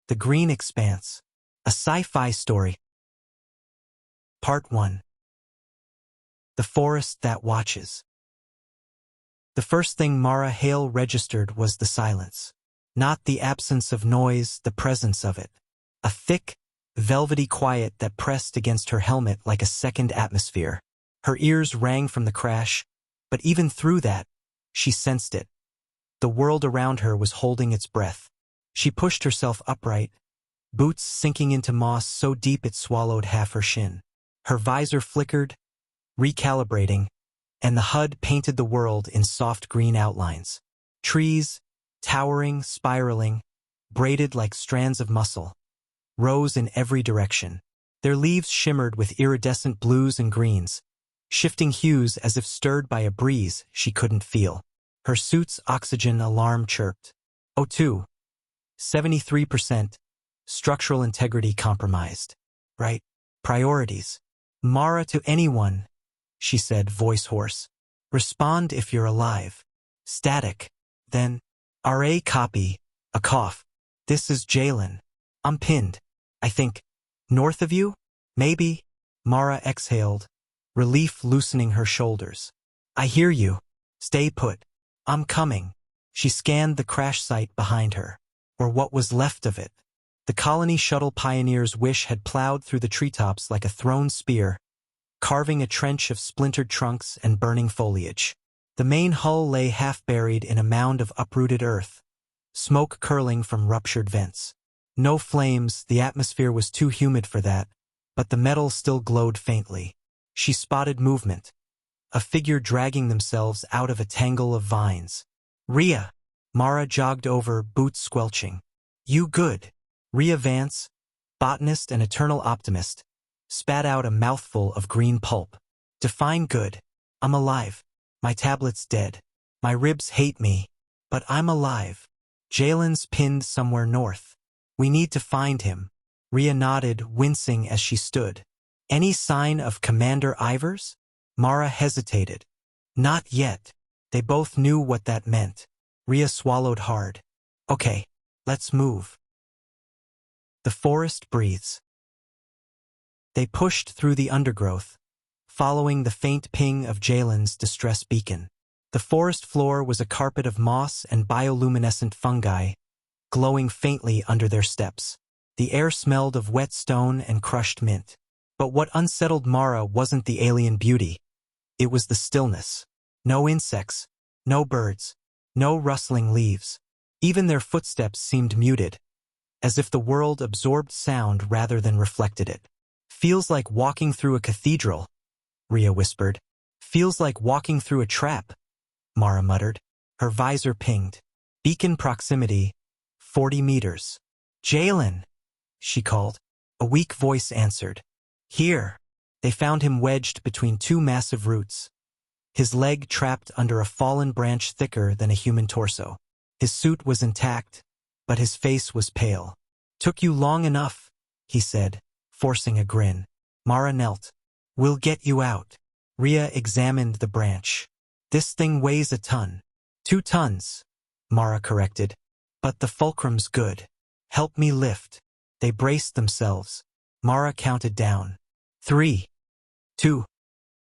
The Green Expanse, a sci-fi story. Part 1. The Forest That Watches. The first thing Mara Hale registered was the silence. Not the absence of noise, the presence of it. A thick, velvety quiet that pressed against her helmet like a second atmosphere. Her ears rang from the crash, but even through that, she sensed it. The world around her was holding its breath. She pushed herself upright, boots sinking into moss so deep it swallowed half her shin. Her visor flickered, recalibrating, and the HUD painted the world in soft green outlines. Trees, towering, spiraling, braided like strands of muscle, rose in every direction. Their leaves shimmered with iridescent blues and greens, shifting hues as if stirred by a breeze she couldn't feel. Her suit's oxygen alarm chirped. O2. 73%. Structural integrity compromised. Right. Priorities. Mara, to anyone, she said, voice hoarse. Respond if you're alive. Static. Then, RA copy. A cough. This is Jalen. I'm pinned. I think. North of you? Maybe. Mara exhaled, relief loosening her shoulders. I hear you. Stay put. I'm coming. She scanned the crash site behind her, or what was left of it. The colony shuttle Pioneer's wish had plowed through the treetops like a thrown spear, carving a trench of splintered trunks and burning foliage. The main hull lay half-buried in a mound of uprooted earth, smoke curling from ruptured vents. No flames, the atmosphere was too humid for that, but the metal still glowed faintly. She spotted movement, a figure dragging themselves out of a tangle of vines. Rhea. Mara jogged over, boots squelching. You good? Rhea Vance, botanist and eternal optimist, spat out a mouthful of green pulp. Define good. I'm alive. My tablet's dead. My ribs hate me, but I'm alive. Jalen's pinned somewhere north. We need to find him. Rhea nodded, wincing as she stood. Any sign of Commander Ivers? Mara hesitated. Not yet. They both knew what that meant. Rhea swallowed hard. Okay, let's move. The forest breathes. They pushed through the undergrowth, following the faint ping of Jalen's distress beacon. The forest floor was a carpet of moss and bioluminescent fungi, glowing faintly under their steps. The air smelled of wet stone and crushed mint. But what unsettled Mara wasn't the alien beauty. It was the stillness. No insects, no birds, no rustling leaves. Even their footsteps seemed muted, as if the world absorbed sound rather than reflected it. Feels like walking through a cathedral, Rhea whispered. Feels like walking through a trap, Mara muttered. Her visor pinged. Beacon proximity, 40 meters. Jalen, she called. A weak voice answered. Here. They found him wedged between two massive roots, his leg trapped under a fallen branch thicker than a human torso. His suit was intact, but his face was pale. Took you long enough, he said, forcing a grin. Mara knelt. We'll get you out. Rhea examined the branch. This thing weighs a ton. 2 tons, Mara corrected. But the fulcrum's good. Help me lift. They braced themselves. Mara counted down. 3, 2,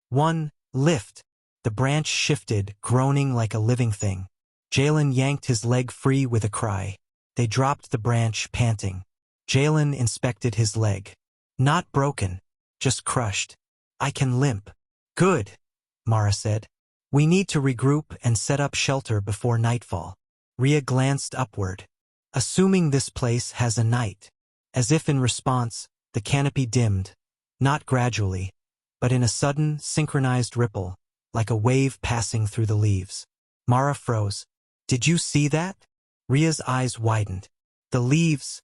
1, lift. The branch shifted, groaning like a living thing. Jalen yanked his leg free with a cry. They dropped the branch, panting. Jalen inspected his leg. Not broken, just crushed. I can limp. Good, Mara said. We need to regroup and set up shelter before nightfall. Rhea glanced upward. Assuming this place has a night. As if in response, the canopy dimmed, not gradually, but in a sudden, synchronized ripple, like a wave passing through the leaves. Mara froze. Did you see that? Rhea's eyes widened. The leaves,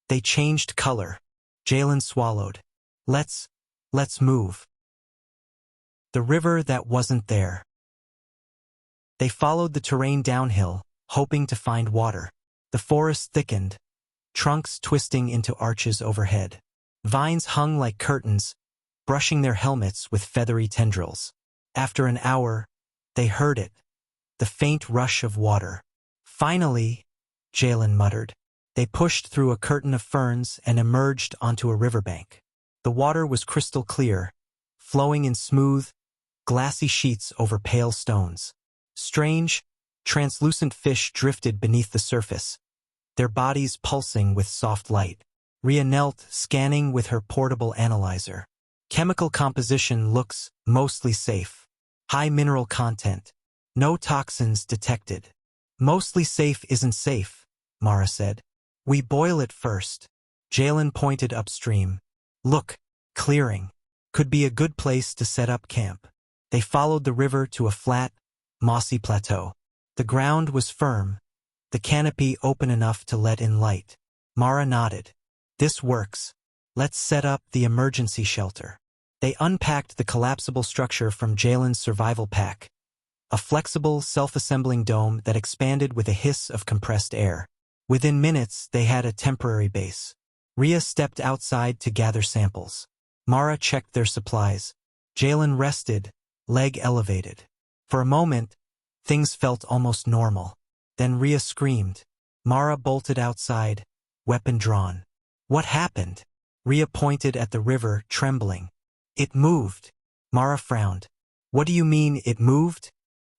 they changed color. Jalen swallowed. Let's move. The river that wasn't there. They followed the terrain downhill, hoping to find water. The forest thickened, trunks twisting into arches overhead. Vines hung like curtains, brushing their helmets with feathery tendrils. After an hour, they heard it, the faint rush of water. Finally, Jalen muttered. They pushed through a curtain of ferns and emerged onto a riverbank. The water was crystal clear, flowing in smooth, glassy sheets over pale stones. Strange, translucent fish drifted beneath the surface, their bodies pulsing with soft light. Rhea knelt, scanning with her portable analyzer. Chemical composition looks mostly safe. High mineral content. No toxins detected. Mostly safe isn't safe, Mara said. We boil it first. Jalen pointed upstream. Look, clearing. Could be a good place to set up camp. They followed the river to a flat, mossy plateau. The ground was firm, the canopy open enough to let in light. Mara nodded. This works. Let's set up the emergency shelter. They unpacked the collapsible structure from Jalen's survival pack, a flexible, self-assembling dome that expanded with a hiss of compressed air. Within minutes, they had a temporary base. Rhea stepped outside to gather samples. Mara checked their supplies. Jalen rested, leg elevated. For a moment, things felt almost normal. Then Rhea screamed. Mara bolted outside, weapon drawn. What happened? Rhea pointed at the river, trembling. It moved. Mara frowned. What do you mean it moved?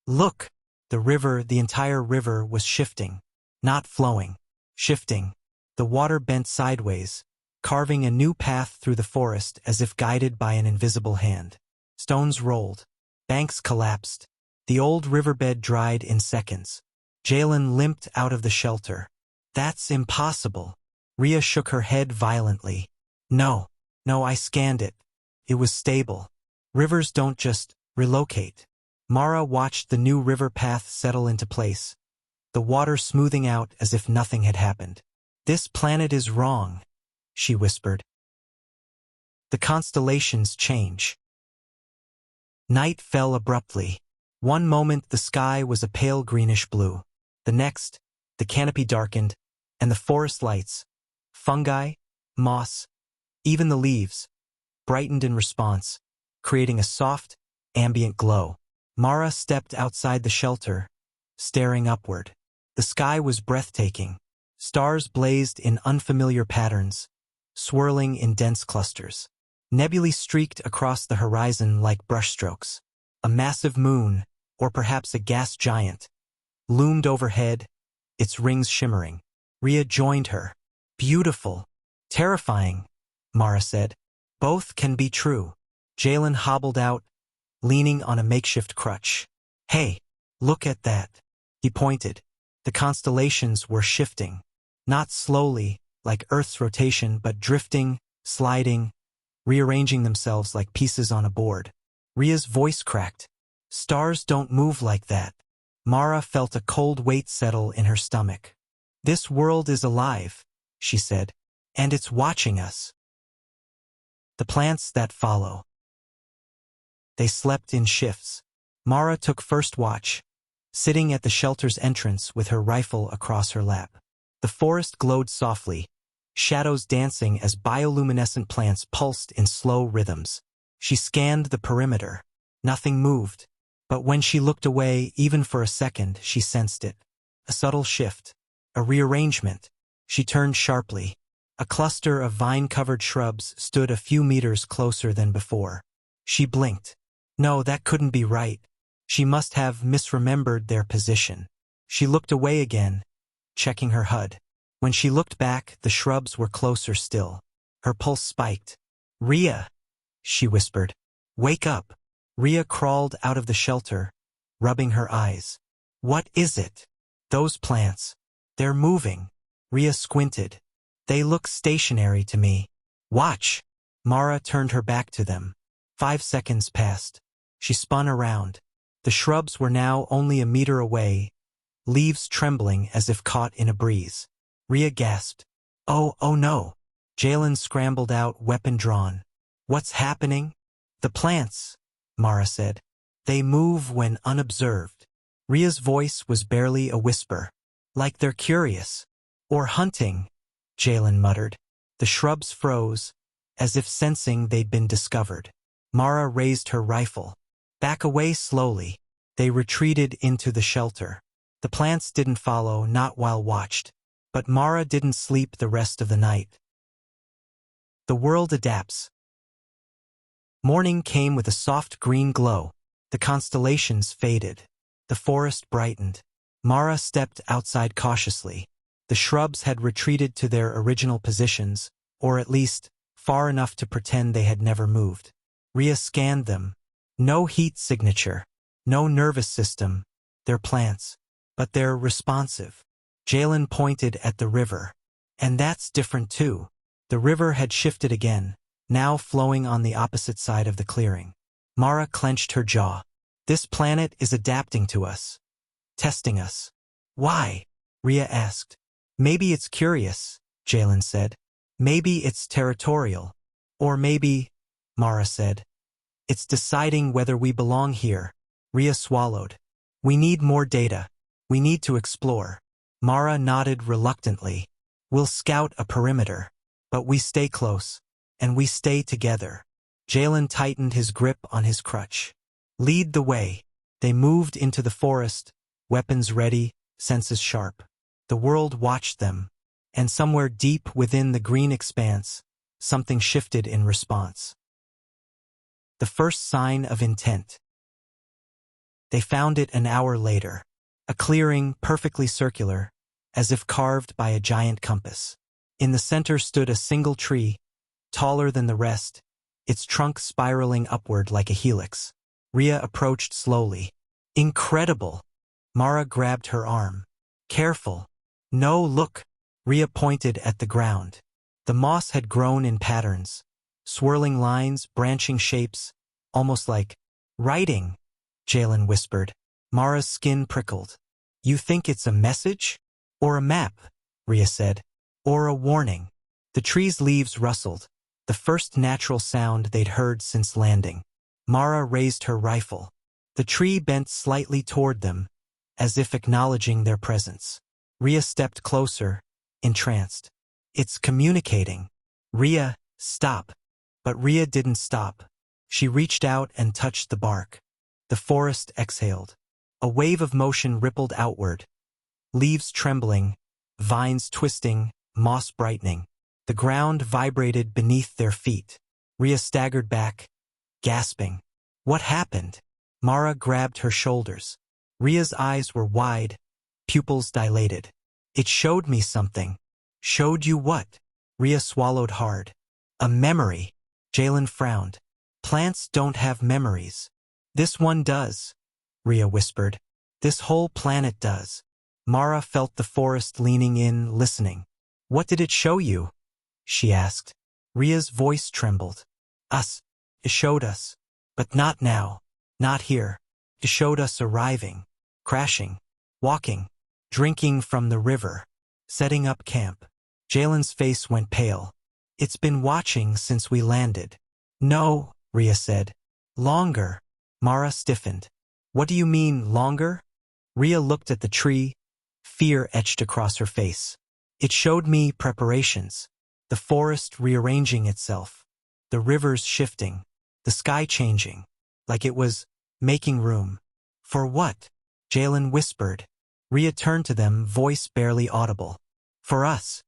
Look! The entire river was shifting. Not flowing. Shifting. The water bent sideways, carving a new path through the forest as if guided by an invisible hand. Stones rolled. Banks collapsed. The old riverbed dried in seconds. Jalen limped out of the shelter. That's impossible. Rhea shook her head violently. No, I scanned it. It was stable. Rivers don't just relocate. Mara watched the new river path settle into place, the water smoothing out as if nothing had happened. This planet is wrong, she whispered. The constellations change. Night fell abruptly. One moment the sky was a pale greenish blue. The next, the canopy darkened, and the forest lights, fungi, moss, even the leaves, brightened in response, creating a soft, ambient glow. Mara stepped outside the shelter, staring upward. The sky was breathtaking. Stars blazed in unfamiliar patterns, swirling in dense clusters. Nebulae streaked across the horizon like brushstrokes. A massive moon, or perhaps a gas giant, loomed overhead, its rings shimmering. Rhea joined her. Beautiful. Terrifying, Mara said. Both can be true. Jalen hobbled out, leaning on a makeshift crutch. Hey, look at that. He pointed. The constellations were shifting. Not slowly, like Earth's rotation, but drifting, sliding, rearranging themselves like pieces on a board. Rhea's voice cracked. Stars don't move like that. Mara felt a cold weight settle in her stomach. This world is alive, she said, and it's watching us. The plants that follow. They slept in shifts. Mara took first watch, sitting at the shelter's entrance with her rifle across her lap. The forest glowed softly, shadows dancing as bioluminescent plants pulsed in slow rhythms. She scanned the perimeter. Nothing moved. But when she looked away, even for a second, she sensed it. A subtle shift. A rearrangement. She turned sharply. A cluster of vine-covered shrubs stood a few meters closer than before. She blinked. No, that couldn't be right. She must have misremembered their position. She looked away again, checking her HUD. When she looked back, the shrubs were closer still. Her pulse spiked. Rhea, she whispered. Wake up. Rhea crawled out of the shelter, rubbing her eyes. What is it? Those plants. They're moving. Rhea squinted. They look stationary to me. Watch. Mara turned her back to them. 5 seconds passed. She spun around. The shrubs were now only a meter away, leaves trembling as if caught in a breeze. Rhea gasped. Oh no. Jalen scrambled out, weapon drawn. What's happening? The plants, Mara said. They move when unobserved. Rhea's voice was barely a whisper. Like they're curious. Or hunting, Jalen muttered. The shrubs froze, as if sensing they'd been discovered. Mara raised her rifle. Back away slowly. They retreated into the shelter. The plants didn't follow, not while watched. But Mara didn't sleep the rest of the night. The world adapts. Morning came with a soft green glow. The constellations faded. The forest brightened. Mara stepped outside cautiously. The shrubs had retreated to their original positions, or at least, far enough to pretend they had never moved. Rhea scanned them. No heat signature. No nervous system. They're plants. But they're responsive. Jalen pointed at the river. And that's different too. The river had shifted again, now flowing on the opposite side of the clearing. Mara clenched her jaw. This planet is adapting to us. Testing us. Why? Rhea asked. Maybe it's curious, Jalen said. Maybe it's territorial. Or maybe, Mara said, it's deciding whether we belong here. Rhea swallowed. We need more data. We need to explore. Mara nodded reluctantly. We'll scout a perimeter. But we stay close. And we stay together. Jalen tightened his grip on his crutch. Lead the way. They moved into the forest, weapons ready, senses sharp. The world watched them. And somewhere deep within the green expanse, something shifted in response. The first sign of intent. They found it an hour later. A clearing perfectly circular, as if carved by a giant compass. In the center stood a single tree, taller than the rest, its trunk spiraling upward like a helix. Rhea approached slowly. Incredible! Mara grabbed her arm. Careful. No, look. Rhea pointed at the ground. The moss had grown in patterns. Swirling lines, branching shapes, almost like writing, Jalen whispered. Mara's skin prickled. You think it's a message? Or a map? Rhea said. Or a warning. The tree's leaves rustled, the first natural sound they'd heard since landing. Mara raised her rifle. The tree bent slightly toward them, as if acknowledging their presence. Rhea stepped closer, entranced. It's communicating. Rhea, stop. But Rhea didn't stop. She reached out and touched the bark. The forest exhaled. A wave of motion rippled outward. Leaves trembling, vines twisting, moss brightening. The ground vibrated beneath their feet. Rhea staggered back, gasping. What happened? Mara grabbed her shoulders. Rhea's eyes were wide, pupils dilated. It showed me something. Showed you what? Rhea swallowed hard. A memory. Jalen frowned. Plants don't have memories. This one does, Rhea whispered. This whole planet does. Mara felt the forest leaning in, listening. What did it show you? She asked. Rhea's voice trembled. Us. It showed us. But not now. Not here. It showed us arriving, crashing, walking, drinking from the river, setting up camp. Jalen's face went pale. It's been watching since we landed. No, Rhea said. Longer. Mara stiffened. What do you mean, longer? Rhea looked at the tree, fear etched across her face. It showed me preparations. The forest rearranging itself. The rivers shifting. The sky changing. Like it was making room. For what? Jalen whispered. Rhea turned to them, voice barely audible. For us.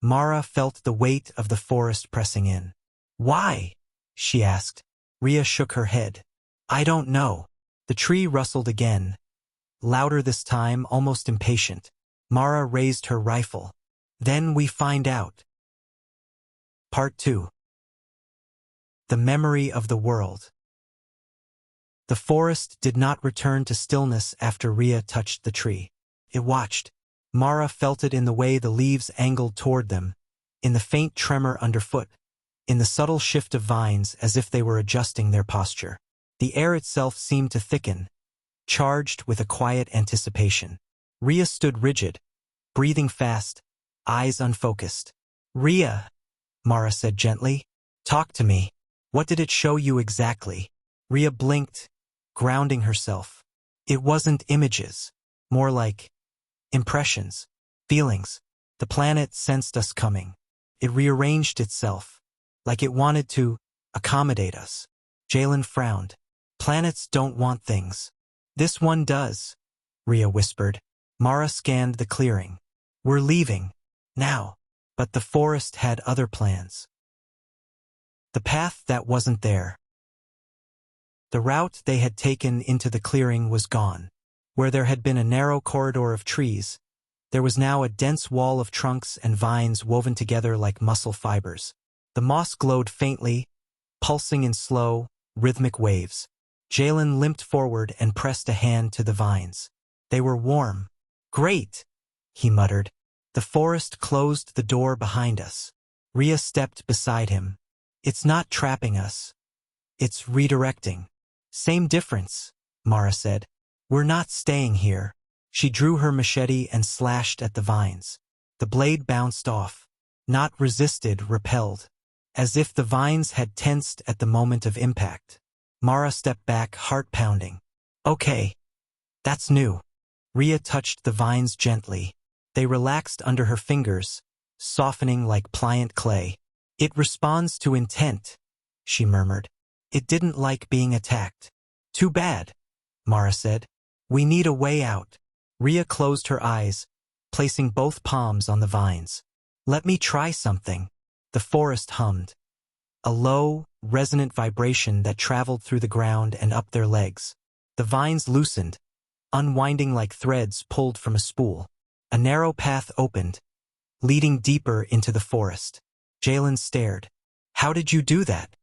Mara felt the weight of the forest pressing in. Why? She asked. Rhea shook her head. I don't know. The tree rustled again. Louder this time, almost impatient. Mara raised her rifle. Then we find out. Part 2. The memory of the world. The forest did not return to stillness after Rhea touched the tree. It watched. Mara felt it in the way the leaves angled toward them, in the faint tremor underfoot, in the subtle shift of vines as if they were adjusting their posture. The air itself seemed to thicken, charged with a quiet anticipation. Rhea stood rigid, breathing fast, eyes unfocused. Rhea, Mara said gently, talk to me. What did it show you exactly? Rhea blinked, grounding herself. It wasn't images, more like impressions, feelings. The planet sensed us coming. It rearranged itself, like it wanted to accommodate us. Jalen frowned. Planets don't want things. This one does, Rhea whispered. Mara scanned the clearing. We're leaving. Now. But the forest had other plans. The path that wasn't there. The route they had taken into the clearing was gone. Where there had been a narrow corridor of trees, there was now a dense wall of trunks and vines woven together like muscle fibers. The moss glowed faintly, pulsing in slow, rhythmic waves. Jalen limped forward and pressed a hand to the vines. They were warm. Great, he muttered. The forest closed the door behind us. Rhea stepped beside him. It's not trapping us. It's redirecting. Same difference, Mara said. We're not staying here. She drew her machete and slashed at the vines. The blade bounced off. Not resisted, repelled. As if the vines had tensed at the moment of impact. Mara stepped back, heart pounding. Okay. That's new. Rhea touched the vines gently. They relaxed under her fingers, softening like pliant clay. It responds to intent, she murmured. It didn't like being attacked. Too bad, Mara said. We need a way out. Rhea closed her eyes, placing both palms on the vines. Let me try something. The forest hummed. A low, resonant vibration that traveled through the ground and up their legs. The vines loosened, unwinding like threads pulled from a spool. A narrow path opened, leading deeper into the forest. Jalen stared. How did you do that?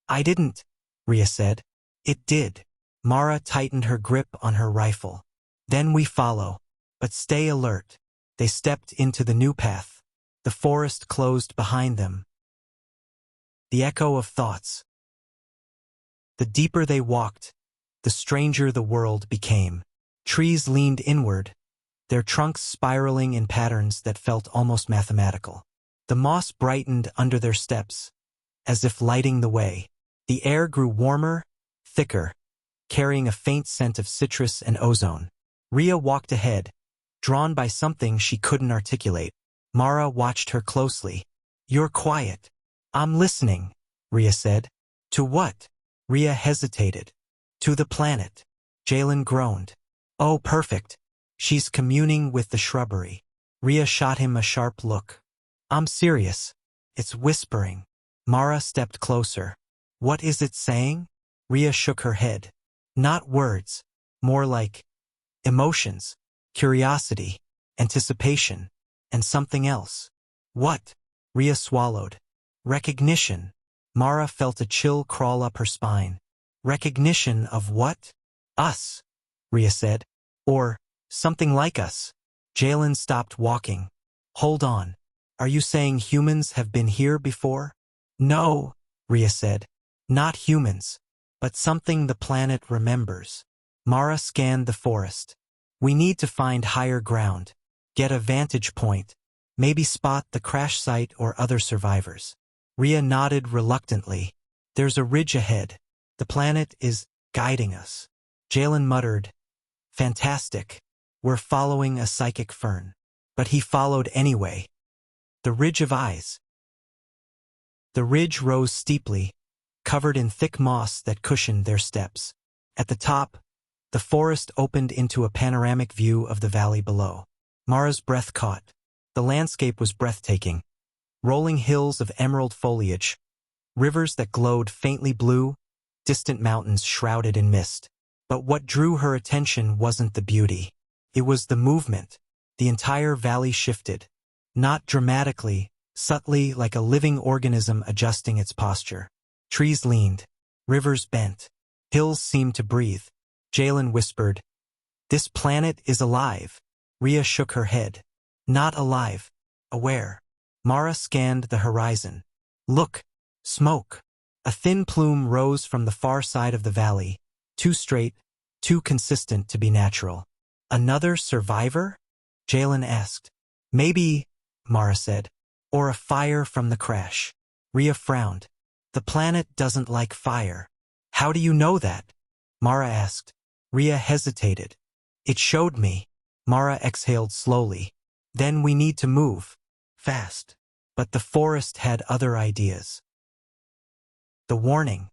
I didn't, Rhea said. It did. Mara tightened her grip on her rifle. Then we follow. But stay alert. They stepped into the new path. The forest closed behind them. The echo of thoughts. The deeper they walked, the stranger the world became. Trees leaned inward, their trunks spiraling in patterns that felt almost mathematical. The moss brightened under their steps, as if lighting the way. The air grew warmer, thicker, carrying a faint scent of citrus and ozone. Rhea walked ahead, drawn by something she couldn't articulate. Mara watched her closely. You're quiet. I'm listening, Rhea said. To what? Rhea hesitated. To the planet. Jalen groaned. Oh, perfect. She's communing with the shrubbery. Rhea shot him a sharp look. I'm serious. It's whispering. Mara stepped closer. What is it saying? Rhea shook her head. Not words. More like emotions, curiosity, anticipation, and something else. What? Rhea swallowed. Recognition. Mara felt a chill crawl up her spine. Recognition of what? Us, Rhea said. Or something like us. Jalen stopped walking. Hold on. Are you saying humans have been here before? No, Rhea said. Not humans, but something the planet remembers. Mara scanned the forest. We need to find higher ground, get a vantage point, maybe spot the crash site or other survivors. Rhea nodded reluctantly. There's a ridge ahead. The planet is guiding us. Jalen muttered, Fantastic. We're following a psychic fern. But he followed anyway. The ridge of eyes. The ridge rose steeply, covered in thick moss that cushioned their steps. At the top, the forest opened into a panoramic view of the valley below. Mara's breath caught. The landscape was breathtaking. Rolling hills of emerald foliage, rivers that glowed faintly blue, distant mountains shrouded in mist. But what drew her attention wasn't the beauty. It was the movement. The entire valley shifted. Not dramatically, subtly like a living organism adjusting its posture. Trees leaned. Rivers bent. Hills seemed to breathe. Jalen whispered, This planet is alive. Rhea shook her head. Not alive. Aware. Mara scanned the horizon. Look. Smoke. A thin plume rose from the far side of the valley, too straight, too consistent to be natural. Another survivor? Jalen asked. Maybe, Mara said, or a fire from the crash. Rhea frowned. The planet doesn't like fire. How do you know that? Mara asked. Rhea hesitated. It showed me. Mara exhaled slowly. Then we need to move. Fast. But the forest had other ideas. The warning.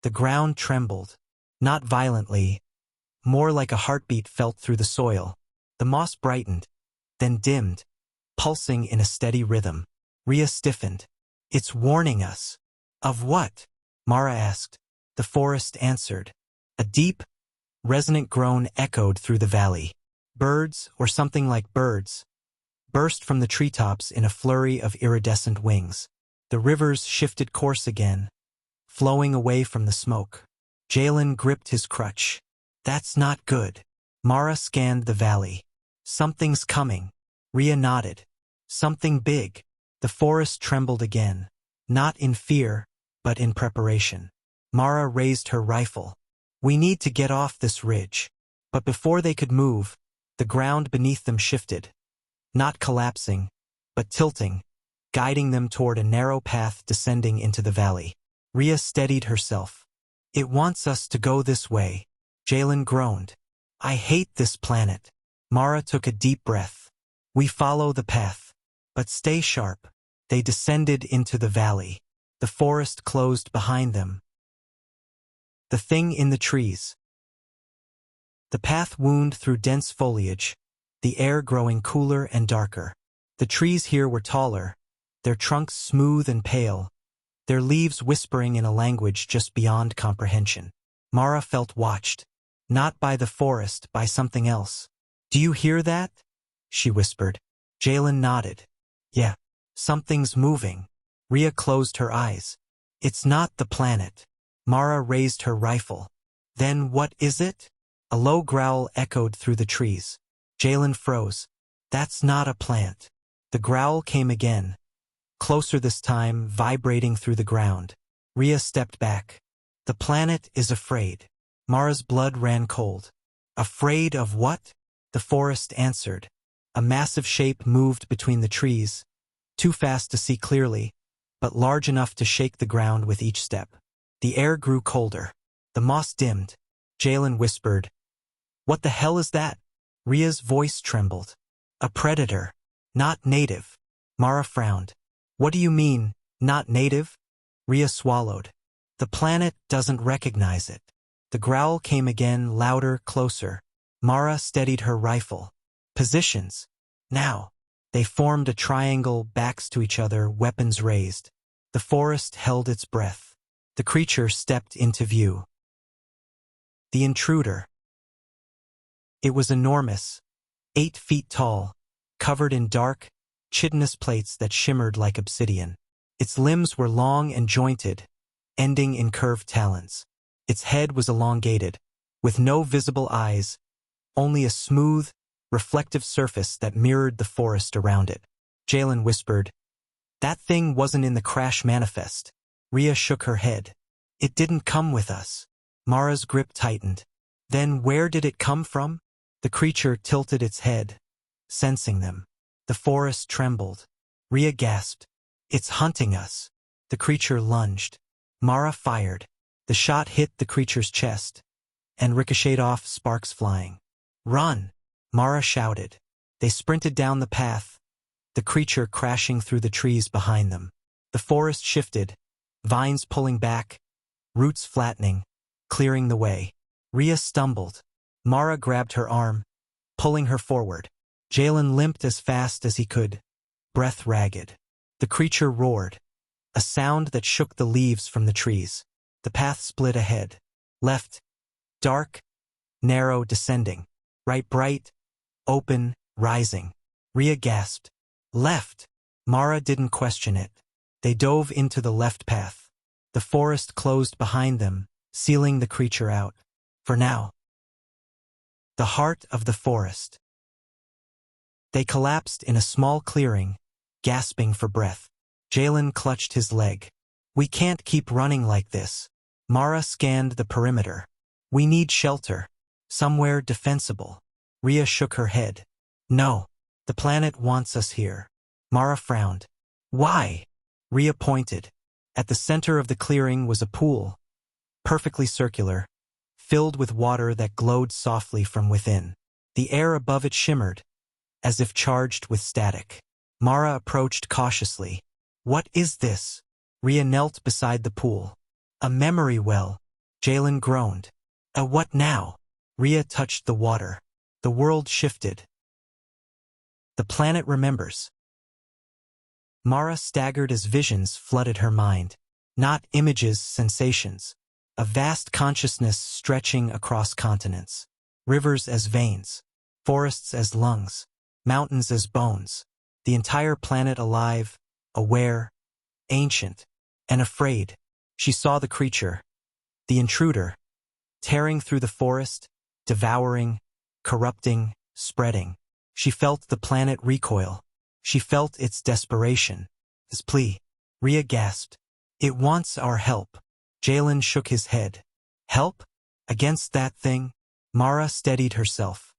The ground trembled. Not violently. More like a heartbeat felt through the soil. The moss brightened, then dimmed, pulsing in a steady rhythm. Rhea stiffened. It's warning us. Of what? Mara asked. The forest answered. A deep, resonant groan echoed through the valley. Birds, or something like birds, burst from the treetops in a flurry of iridescent wings. The rivers shifted course again, flowing away from the smoke. Jalen gripped his crutch. That's not good. Mara scanned the valley. Something's coming. Rhea nodded. Something big. The forest trembled again, not in fear, but in preparation. Mara raised her rifle. We need to get off this ridge. But before they could move, the ground beneath them shifted, not collapsing, but tilting, guiding them toward a narrow path descending into the valley. Rhea steadied herself. It wants us to go this way. Jalen groaned. I hate this planet. Mara took a deep breath. We follow the path. But stay sharp. They descended into the valley. The forest closed behind them. The thing in the trees. The path wound through dense foliage, the air growing cooler and darker. The trees here were taller, their trunks smooth and pale, their leaves whispering in a language just beyond comprehension. Mara felt watched. Not by the forest, by something else. Do you hear that? She whispered. Jalen nodded. Yeah, something's moving. Rhea closed her eyes. It's not the planet. Mara raised her rifle. Then what is it? A low growl echoed through the trees. Jalen froze. That's not a plant. The growl came again, closer this time, vibrating through the ground. Rhea stepped back. The planet is afraid. Mara's blood ran cold. Afraid of what? The forest answered. A massive shape moved between the trees, too fast to see clearly, but large enough to shake the ground with each step. The air grew colder. The moss dimmed. Jalen whispered, What the hell is that? Rhea's voice trembled. A predator. Not native. Mara frowned. What do you mean, not native? Rhea swallowed. The planet doesn't recognize it. The growl came again, louder, closer. Mara steadied her rifle. Positions. Now. They formed a triangle, backs to each other, weapons raised. The forest held its breath. The creature stepped into view. The intruder. It was enormous, 8 feet tall, covered in dark, chitinous plates that shimmered like obsidian. Its limbs were long and jointed, ending in curved talons. Its head was elongated, with no visible eyes, only a smooth, reflective surface that mirrored the forest around it. Jalen whispered, That thing wasn't in the crash manifest. Rhea shook her head. It didn't come with us. Mara's grip tightened. Then where did it come from? The creature tilted its head, sensing them. The forest trembled. Rhea gasped. It's hunting us. The creature lunged. Mara fired. The shot hit the creature's chest and ricocheted off, sparks flying. Run! Mara shouted. They sprinted down the path, the creature crashing through the trees behind them. The forest shifted, vines pulling back, roots flattening, clearing the way. Rhea stumbled. Mara grabbed her arm, pulling her forward. Jalen limped as fast as he could, breath ragged. The creature roared, a sound that shook the leaves from the trees. The path split ahead. Left, dark, narrow, descending. Right, bright, open, rising. Rhea gasped. Left! Mara didn't question it. They dove into the left path. The forest closed behind them, sealing the creature out. For now. The heart of the forest. They collapsed in a small clearing, gasping for breath. Jalen clutched his leg. We can't keep running like this. Mara scanned the perimeter. We need shelter. Somewhere defensible. Rhea shook her head. No. The planet wants us here. Mara frowned. Why? Rhea pointed. At the center of the clearing was a pool, perfectly circular, filled with water that glowed softly from within. The air above it shimmered, as if charged with static. Mara approached cautiously. What is this? Rhea knelt beside the pool. A memory well. Jalen groaned. A what now? Rhea touched the water. The world shifted. The planet remembers. Mara staggered as visions flooded her mind. Not images, sensations. A vast consciousness stretching across continents. Rivers as veins. Forests as lungs. Mountains as bones. The entire planet alive, aware, ancient, and afraid. She saw the creature, the intruder, tearing through the forest, devouring, corrupting, spreading. She felt the planet recoil. She felt its desperation, its plea. Rhea gasped. It wants our help. Jalen shook his head. Help? Against that thing? Mara steadied herself.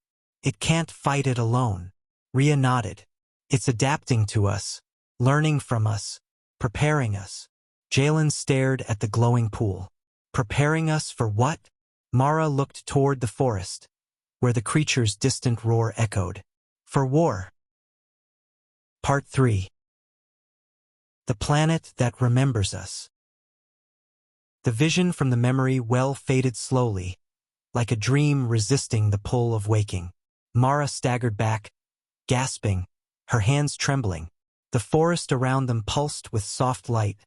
It can't fight it alone. Rhea nodded. It's adapting to us, learning from us, preparing us. Jalen stared at the glowing pool. Preparing us for what? Mara looked toward the forest, where the creature's distant roar echoed. For war. Part 3. The planet that remembers us. The vision from the memory well faded slowly, like a dream resisting the pull of waking. Mara staggered back, gasping, her hands trembling. The forest around them pulsed with soft light,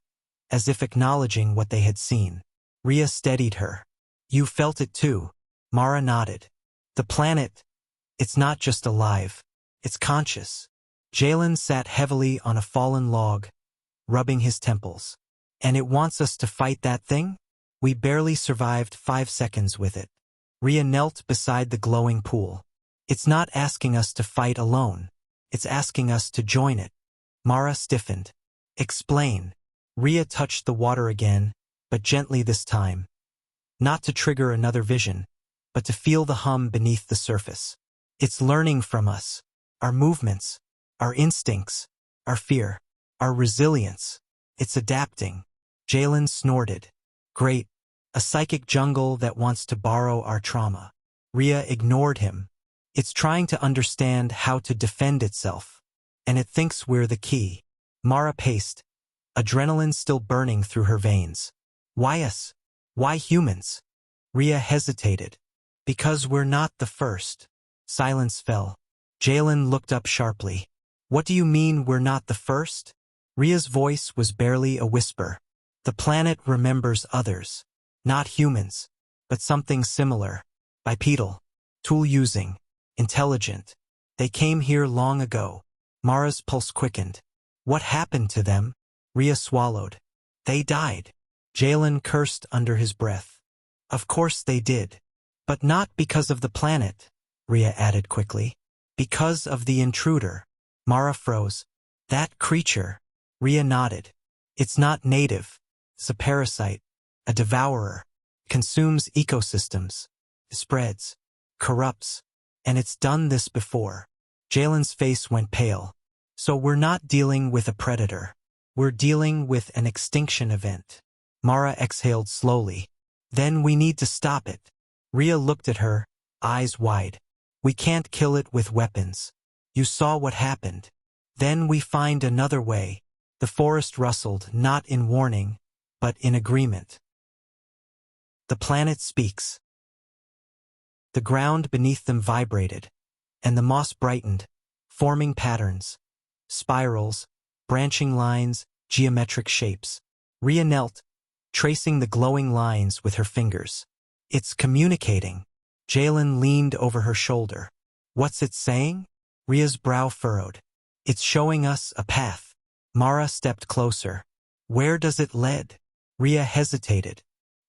as if acknowledging what they had seen. Rhea steadied her. You felt it too. Mara nodded. The planet, it's not just alive, it's conscious. Jalen sat heavily on a fallen log, rubbing his temples. And it wants us to fight that thing? We barely survived 5 seconds with it. Rhea knelt beside the glowing pool. It's not asking us to fight alone. It's asking us to join it. Mara stiffened. Explain. Rhea touched the water again, but gently this time. Not to trigger another vision, but to feel the hum beneath the surface. It's learning from us. Our movements, our instincts, our fear, our resilience. It's adapting. Jalen snorted. Great. A psychic jungle that wants to borrow our trauma. Rhea ignored him. It's trying to understand how to defend itself. And it thinks we're the key. Mara paced, adrenaline still burning through her veins. Why us? Why humans? Rhea hesitated. Because we're not the first. Silence fell. Jalen looked up sharply. What do you mean we're not the first? Rhea's voice was barely a whisper. The planet remembers others. Not humans, but something similar. Bipedal. Tool-using. Intelligent. They came here long ago. Mara's pulse quickened. What happened to them? Rhea swallowed. They died. Jalen cursed under his breath. Of course they did. But not because of the planet, Rhea added quickly. Because of the intruder. Mara froze. That creature. Rhea nodded. It's not native. It's a parasite. A devourer. Consumes ecosystems. Spreads. Corrupts. And it's done this before. Jalen's face went pale. So we're not dealing with a predator. We're dealing with an extinction event. Mara exhaled slowly. Then we need to stop it. Rhea looked at her, eyes wide. We can't kill it with weapons. You saw what happened. Then we find another way. The forest rustled, not in warning, but in agreement. The planet speaks. The ground beneath them vibrated, and the moss brightened, forming patterns, spirals, branching lines, geometric shapes. Rhea knelt, tracing the glowing lines with her fingers. It's communicating. Jalen leaned over her shoulder. What's it saying? Rhea's brow furrowed. It's showing us a path. Mara stepped closer. Where does it lead? Rhea hesitated.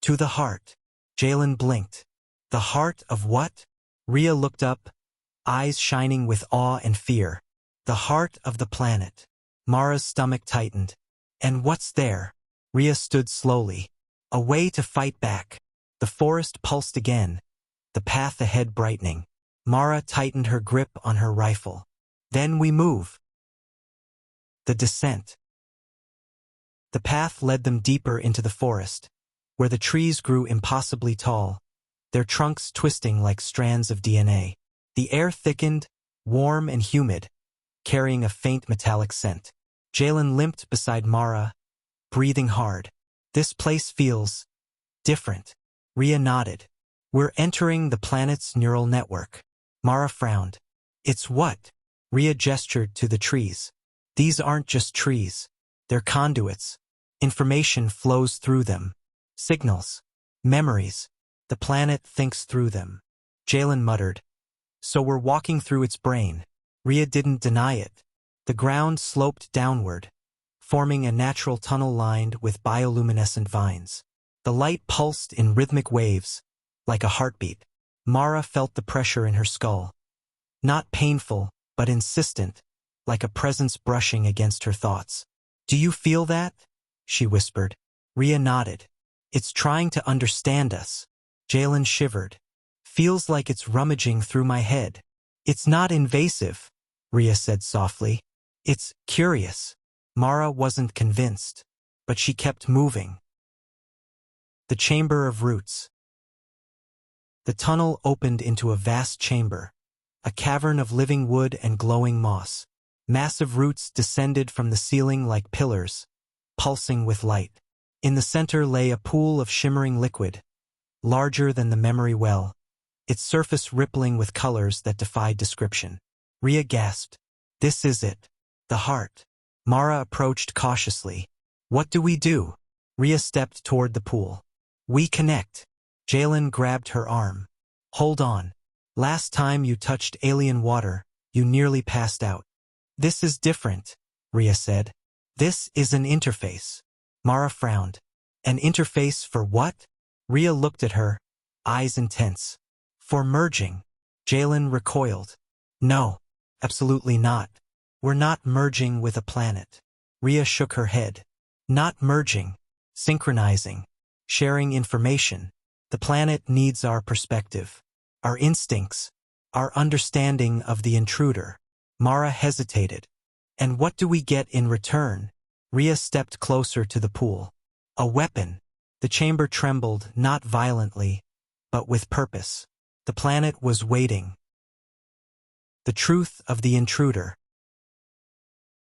To the heart. Jalen blinked. The heart of what? Rhea looked up, eyes shining with awe and fear. The heart of the planet. Mara's stomach tightened. And what's there? Rhea stood slowly. A way to fight back. The forest pulsed again, the path ahead brightening. Mara tightened her grip on her rifle. Then we move. The descent. The path led them deeper into the forest, where the trees grew impossibly tall, their trunks twisting like strands of DNA. The air thickened, warm and humid, carrying a faint metallic scent. Jalen limped beside Mara, breathing hard. This place feels different. Rhea nodded. We're entering the planet's neural network. Mara frowned. It's what? Rhea gestured to the trees. These aren't just trees. They're conduits. Information flows through them. Signals. Memories. The planet thinks through them. Jalen muttered. So we're walking through its brain. Rhea didn't deny it. The ground sloped downward, forming a natural tunnel lined with bioluminescent vines. The light pulsed in rhythmic waves, like a heartbeat. Mara felt the pressure in her skull. Not painful, but insistent, like a presence brushing against her thoughts. Do you feel that? She whispered. Rhea nodded. It's trying to understand us. Jalen shivered. Feels like it's rummaging through my head. It's not invasive, Rhea said softly. It's curious. Mara wasn't convinced, but she kept moving. The Chamber of Roots. The tunnel opened into a vast chamber, a cavern of living wood and glowing moss. Massive roots descended from the ceiling like pillars, pulsing with light. In the center lay a pool of shimmering liquid, larger than the memory well, its surface rippling with colors that defied description. Rhea gasped. This is it. The heart. Mara approached cautiously. What do we do? Rhea stepped toward the pool. We connect. Jalen grabbed her arm. Hold on. Last time you touched alien water, you nearly passed out. This is different, Rhea said. This is an interface. Mara frowned. An interface for what? Rhea looked at her, eyes intense. For merging. Jalen recoiled. No, absolutely not. We're not merging with a planet. Rhea shook her head. Not merging. Synchronizing. Sharing information. The planet needs our perspective. Our instincts. Our understanding of the intruder. Mara hesitated. And what do we get in return? Rhea stepped closer to the pool. A weapon. The chamber trembled, not violently, but with purpose. The planet was waiting. The truth of the intruder.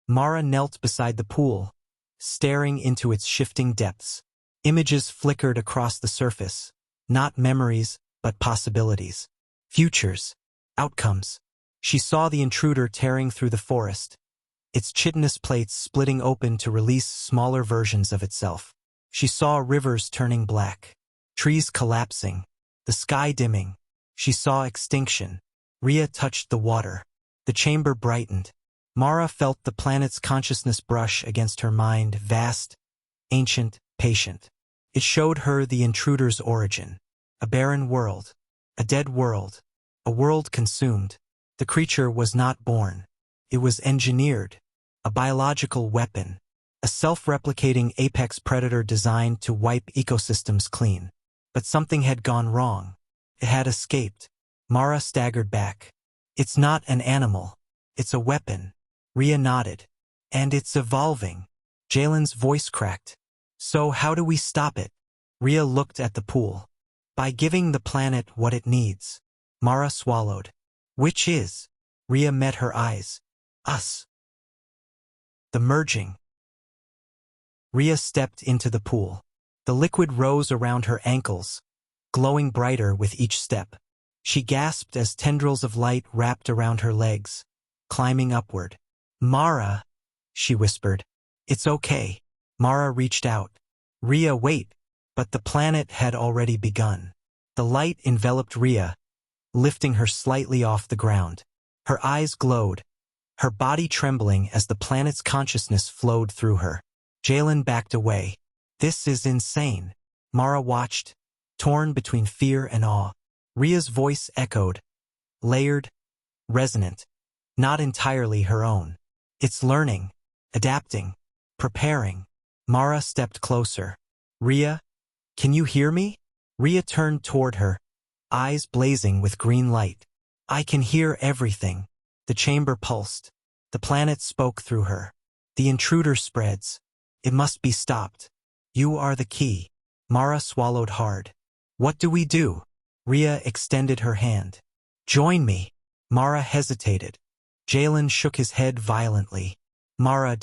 Mara knelt beside the pool, staring into its shifting depths. Images flickered across the surface, not memories, but possibilities. Futures. Outcomes. She saw the intruder tearing through the forest, its chitinous plates splitting open to release smaller versions of itself. She saw rivers turning black, trees collapsing, the sky dimming. She saw extinction. Rhea touched the water. The chamber brightened. Mara felt the planet's consciousness brush against her mind, vast, ancient, patient. It showed her the intruder's origin. A barren world. A dead world. A world consumed. The creature was not born. It was engineered. A biological weapon. A self-replicating apex predator designed to wipe ecosystems clean. But something had gone wrong. It had escaped. Mara staggered back. It's not an animal. It's a weapon. Rhea nodded. And it's evolving. Jalen's voice cracked. So how do we stop it? Rhea looked at the pool. By giving the planet what it needs. Mara swallowed. Which is? Rhea met her eyes. Us. The merging. Rhea stepped into the pool. The liquid rose around her ankles, glowing brighter with each step. She gasped as tendrils of light wrapped around her legs, climbing upward. Mara, she whispered. It's okay. Mara reached out. Rhea, wait. But the planet had already begun. The light enveloped Rhea, lifting her slightly off the ground. Her eyes glowed, her body trembling as the planet's consciousness flowed through her. Jalen backed away. This is insane. Mara watched, torn between fear and awe. Rhea's voice echoed, layered, resonant, not entirely her own. It's learning, adapting, preparing. Mara stepped closer. Rhea, can you hear me? Rhea turned toward her, eyes blazing with green light. I can hear everything. The chamber pulsed. The planet spoke through her. The intruder spreads. It must be stopped. You are the key. Mara swallowed hard. What do we do? Rhea extended her hand. Join me. Mara hesitated. Jalen shook his head violently. Mara,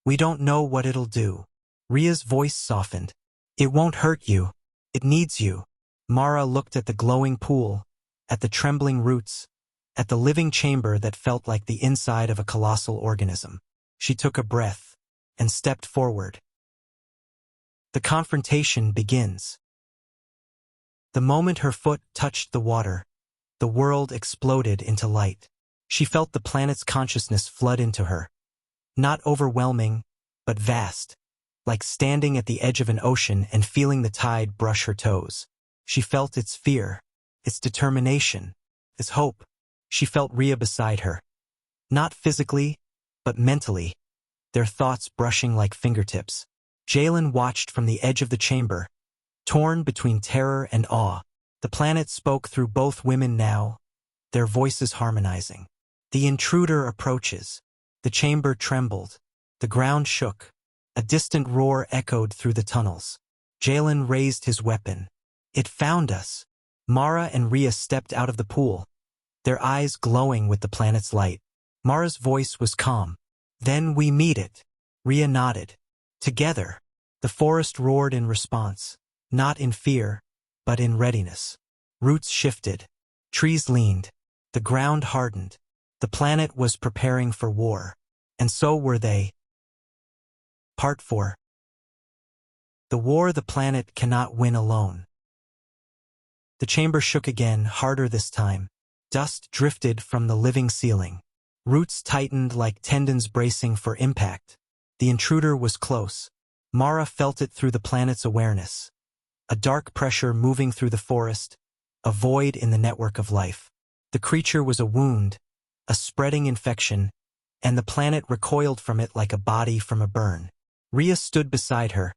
we don't know what it'll do. Rhea's voice softened. It won't hurt you. It needs you. Mara looked at the glowing pool, at the trembling roots, at the living chamber that felt like the inside of a colossal organism. She took a breath and stepped forward. The confrontation begins. The moment her foot touched the water, the world exploded into light. She felt the planet's consciousness flood into her. Not overwhelming, but vast, like standing at the edge of an ocean and feeling the tide brush her toes. She felt its fear, its determination, its hope. She felt Rhea beside her. Not physically, but mentally, their thoughts brushing like fingertips. Jalen watched from the edge of the chamber, torn between terror and awe. The planet spoke through both women now, their voices harmonizing. The intruder approaches. The chamber trembled. The ground shook. A distant roar echoed through the tunnels. Jalen raised his weapon. It found us. Mara and Rhea stepped out of the pool, their eyes glowing with the planet's light. Mara's voice was calm. Then we meet it. Rhea nodded. Together. The forest roared in response, not in fear, but in readiness. Roots shifted. Trees leaned. The ground hardened. The planet was preparing for war. And so were they. Part 4. The war the planet cannot win alone. The chamber shook again, harder this time. Dust drifted from the living ceiling. Roots tightened like tendons bracing for impact. The intruder was close. Mara felt it through the planet's awareness. A dark pressure moving through the forest, a void in the network of life. The creature was a wound, a spreading infection, and the planet recoiled from it like a body from a burn. Rhea stood beside her,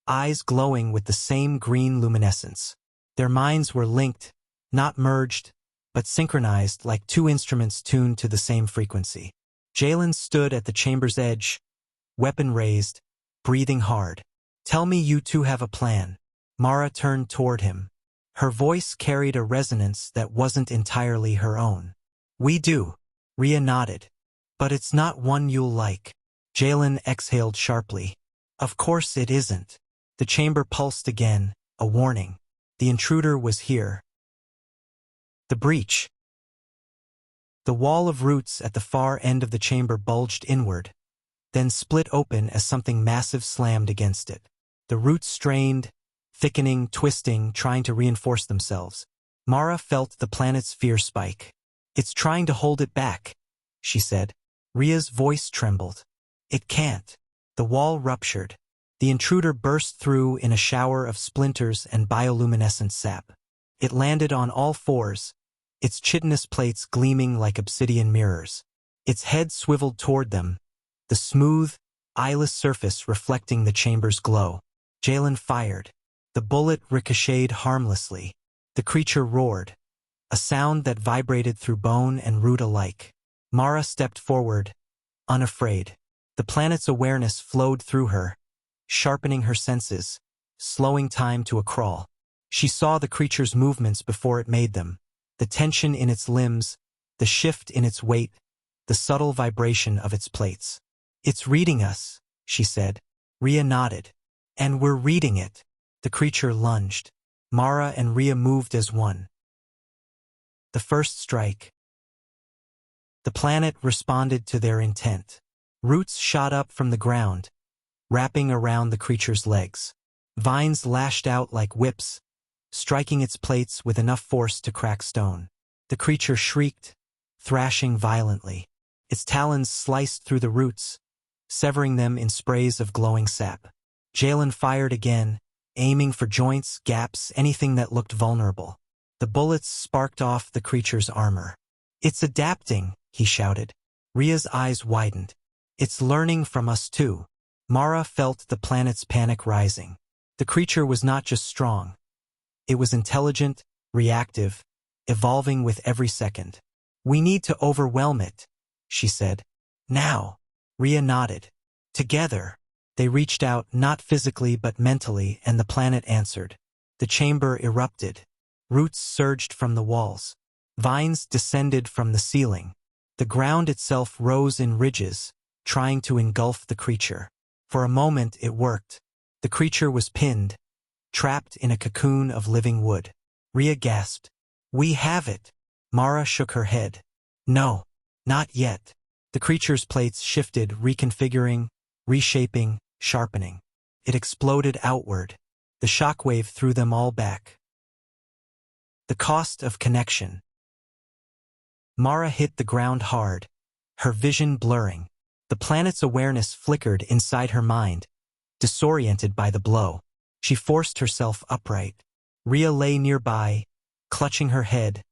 eyes glowing with the same green luminescence. Their minds were linked, not merged, but synchronized like two instruments tuned to the same frequency. Jalen stood at the chamber's edge, weapon raised, breathing hard. Tell me you two have a plan. Mara turned toward him. Her voice carried a resonance that wasn't entirely her own. We do. Rhea nodded. But it's not one you'll like. Jalen exhaled sharply. Of course it isn't. The chamber pulsed again, a warning. The intruder was here. The breach. The wall of roots at the far end of the chamber bulged inward, then split open as something massive slammed against it. The roots strained, thickening, twisting, trying to reinforce themselves. Mara felt the planet's fear spike. It's trying to hold it back, she said. Rhea's voice trembled. It can't. The wall ruptured. The intruder burst through in a shower of splinters and bioluminescent sap. It landed on all fours, its chitinous plates gleaming like obsidian mirrors. Its head swiveled toward them, the smooth, eyeless surface reflecting the chamber's glow. Jalen fired. The bullet ricocheted harmlessly. The creature roared, a sound that vibrated through bone and root alike. Mara stepped forward, unafraid. The planet's awareness flowed through her, sharpening her senses, slowing time to a crawl. She saw the creature's movements before it made them, the tension in its limbs, the shift in its weight, the subtle vibration of its plates. It's reading us, she said. Rhea nodded. And we're reading it. The creature lunged. Mara and Rhea moved as one. The first strike. The planet responded to their intent. Roots shot up from the ground, wrapping around the creature's legs. Vines lashed out like whips, striking its plates with enough force to crack stone. The creature shrieked, thrashing violently. Its talons sliced through the roots, severing them in sprays of glowing sap. Jalen fired again, aiming for joints, gaps, anything that looked vulnerable. The bullets sparked off the creature's armor. It's adapting, he shouted. Rhea's eyes widened. It's learning from us too. Mara felt the planet's panic rising. The creature was not just strong. It was intelligent, reactive, evolving with every second. We need to overwhelm it, she said. Now. Rhea nodded. Together. They reached out, not physically but mentally, and the planet answered. The chamber erupted. Roots surged from the walls. Vines descended from the ceiling. The ground itself rose in ridges, trying to engulf the creature. For a moment it worked. The creature was pinned, trapped in a cocoon of living wood. Rhea gasped. We have it. Mara shook her head. No, not yet. The creature's plates shifted, reconfiguring, reshaping, sharpening. It exploded outward. The shockwave threw them all back. The cost of connection. Mara hit the ground hard, her vision blurring. The planet's awareness flickered inside her mind, disoriented by the blow. She forced herself upright. Rhea lay nearby, clutching her head,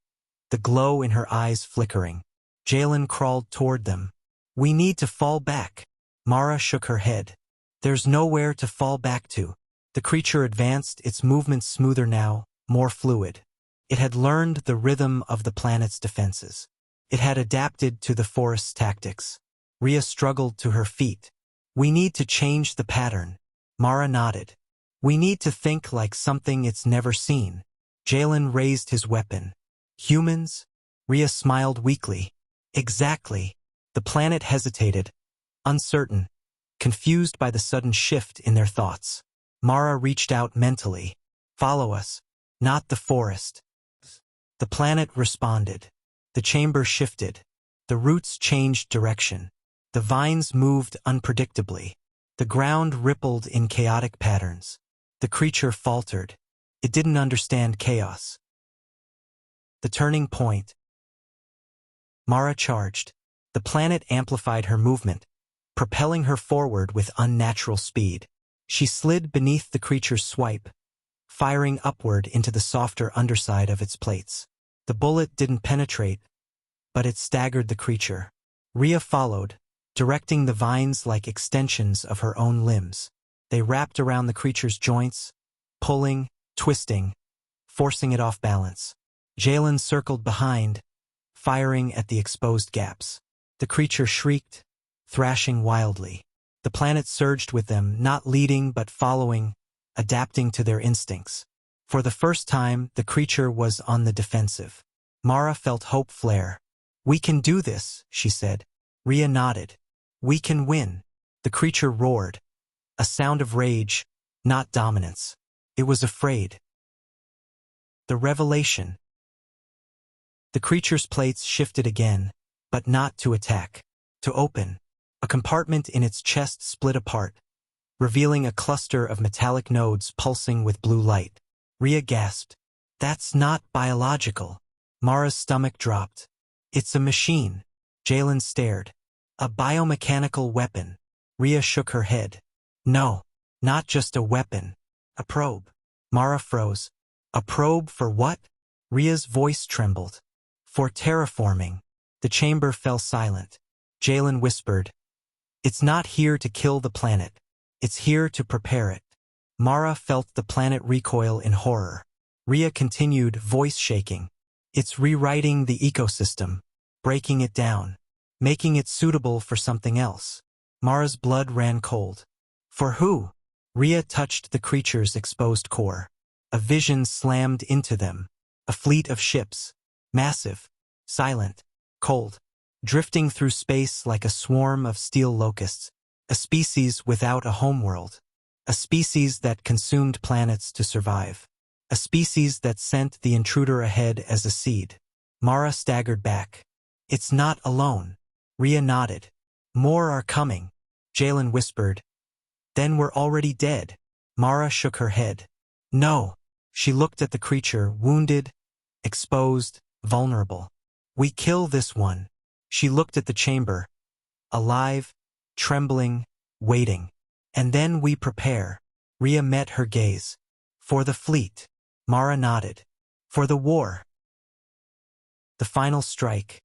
the glow in her eyes flickering. Jalen crawled toward them. "We need to fall back." Mara shook her head. "There's nowhere to fall back to." The creature advanced, its movements smoother now, more fluid. It had learned the rhythm of the planet's defenses. It had adapted to the forest's tactics. Rhea struggled to her feet. "We need to change the pattern." Mara nodded. "We need to think like something it's never seen." Jalen raised his weapon. "Humans?" Rhea smiled weakly. "Exactly." The planet hesitated, uncertain, confused by the sudden shift in their thoughts. Mara reached out mentally. "Follow us, not the forest." The planet responded. The chamber shifted. The roots changed direction. The vines moved unpredictably. The ground rippled in chaotic patterns. The creature faltered. It didn't understand chaos. The turning point. Mara charged. The planet amplified her movement, propelling her forward with unnatural speed. She slid beneath the creature's swipe, firing upward into the softer underside of its plates. The bullet didn't penetrate, but it staggered the creature. Rhea followed, directing the vines like extensions of her own limbs. They wrapped around the creature's joints, pulling, twisting, forcing it off balance. Jalen circled behind, firing at the exposed gaps. The creature shrieked, thrashing wildly. The planet surged with them, not leading but following, adapting to their instincts. For the first time, the creature was on the defensive. Mara felt hope flare. "We can do this," she said. Rhea nodded. "We can win." The creature roared, a sound of rage, not dominance. It was afraid. The revelation. The creature's plates shifted again, but not to attack, to open. A compartment in its chest split apart, revealing a cluster of metallic nodes pulsing with blue light. Rhea gasped. "That's not biological." Mara's stomach dropped. "It's a machine." Jalen stared. "A biomechanical weapon." Rhea shook her head. "No, not just a weapon. A probe." Mara froze. "A probe for what?" Rhea's voice trembled. "For terraforming." The chamber fell silent. Jalen whispered, "It's not here to kill the planet. It's here to prepare it." Mara felt the planet recoil in horror. Rhea continued, voice shaking. "It's rewriting the ecosystem, breaking it down, making it suitable for something else." Mara's blood ran cold. "For who?" Rhea touched the creature's exposed core. A vision slammed into them. A fleet of ships, massive, silent, cold, drifting through space like a swarm of steel locusts. A species without a homeworld. A species that consumed planets to survive. A species that sent the intruder ahead as a seed. Mara staggered back. "It's not alone." Rhea nodded. "More are coming." Jalen whispered. "Then we're already dead." Mara shook her head. "No." She looked at the creature, wounded, exposed, vulnerable. "We kill this one." She looked at the chamber, alive, trembling, waiting. "And then we prepare." Rhea met her gaze. "For the fleet." Mara nodded. "For the war." The final strike.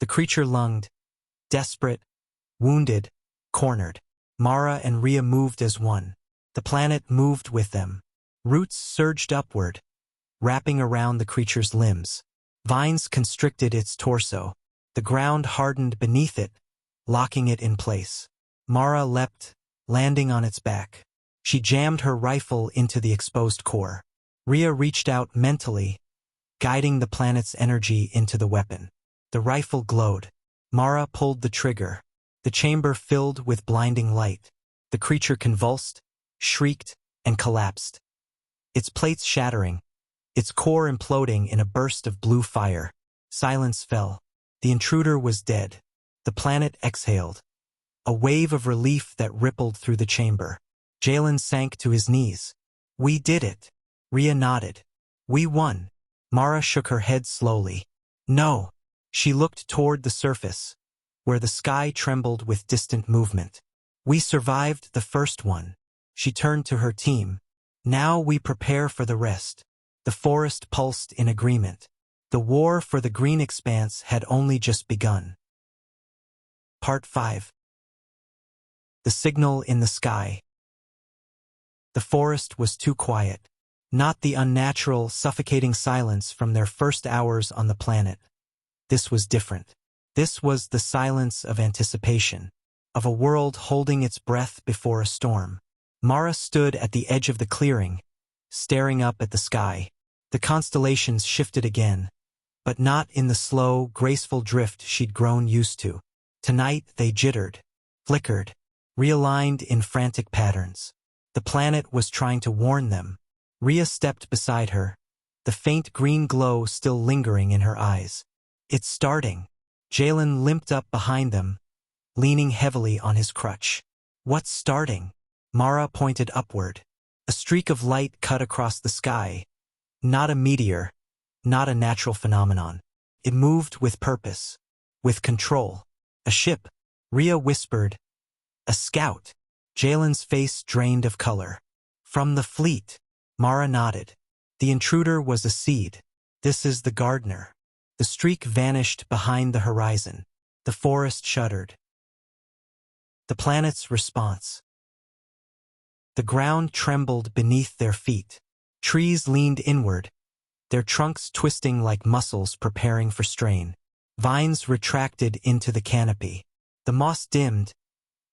The creature lunged, desperate, wounded, cornered. Mara and Rhea moved as one. The planet moved with them. Roots surged upward, wrapping around the creature's limbs. Vines constricted its torso. The ground hardened beneath it, locking it in place. Mara leapt, landing on its back. She jammed her rifle into the exposed core. Rhea reached out mentally, guiding the planet's energy into the weapon. The rifle glowed. Mara pulled the trigger. The chamber filled with blinding light. The creature convulsed, shrieked, and collapsed. Its plates shattering, its core imploding in a burst of blue fire. Silence fell. The intruder was dead. The planet exhaled, a wave of relief that rippled through the chamber. Jalen sank to his knees. We did it. Rhea nodded. We won. Mara shook her head slowly. No. She looked toward the surface, where the sky trembled with distant movement. We survived the first one. She turned to her team. Now we prepare for the rest. The forest pulsed in agreement. The war for the Green Expanse had only just begun. Part 5. The signal in the sky. The forest was too quiet. Not the unnatural, suffocating silence from their first hours on the planet. This was different. This was the silence of anticipation, of a world holding its breath before a storm. Mara stood at the edge of the clearing, staring up at the sky. The constellations shifted again, but not in the slow, graceful drift she'd grown used to. Tonight they jittered, flickered, realigned in frantic patterns. The planet was trying to warn them. Rhea stepped beside her, the faint green glow still lingering in her eyes. It's starting. Jalen limped up behind them, leaning heavily on his crutch. What's starting? Mara pointed upward. A streak of light cut across the sky. Not a meteor, not a natural phenomenon. It moved with purpose, with control. A ship, Rhea whispered. A scout. Jalen's face drained of color. From the fleet. Mara nodded. The intruder was a seed. This is the gardener. The streak vanished behind the horizon. The forest shuddered. The planet's response. The ground trembled beneath their feet. Trees leaned inward, their trunks twisting like muscles preparing for strain. Vines retracted into the canopy. The moss dimmed,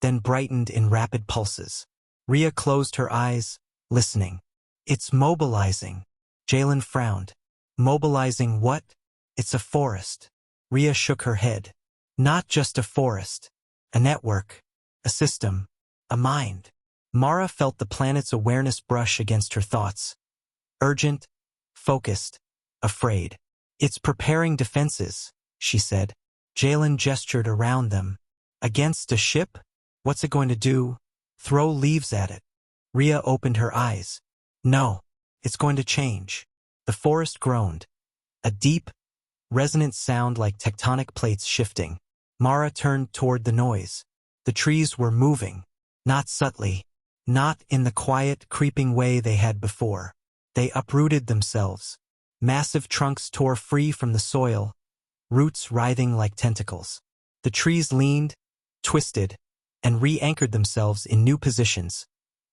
then brightened in rapid pulses. Rhea closed her eyes, listening. It's mobilizing. Jalen frowned. Mobilizing what? It's a forest. Rhea shook her head. Not just a forest. A network. A system. A mind. Mara felt the planet's awareness brush against her thoughts. Urgent, focused, afraid. It's preparing defenses, she said. Jalen gestured around them. Against a ship? What's it going to do? Throw leaves at it. Rhea opened her eyes. No, it's going to change. The forest groaned. A deep, resonant sound like tectonic plates shifting. Mara turned toward the noise. The trees were moving. Not subtly. Not in the quiet, creeping way they had before. They uprooted themselves. Massive trunks tore free from the soil, roots writhing like tentacles. The trees leaned, twisted, and re-anchored themselves in new positions,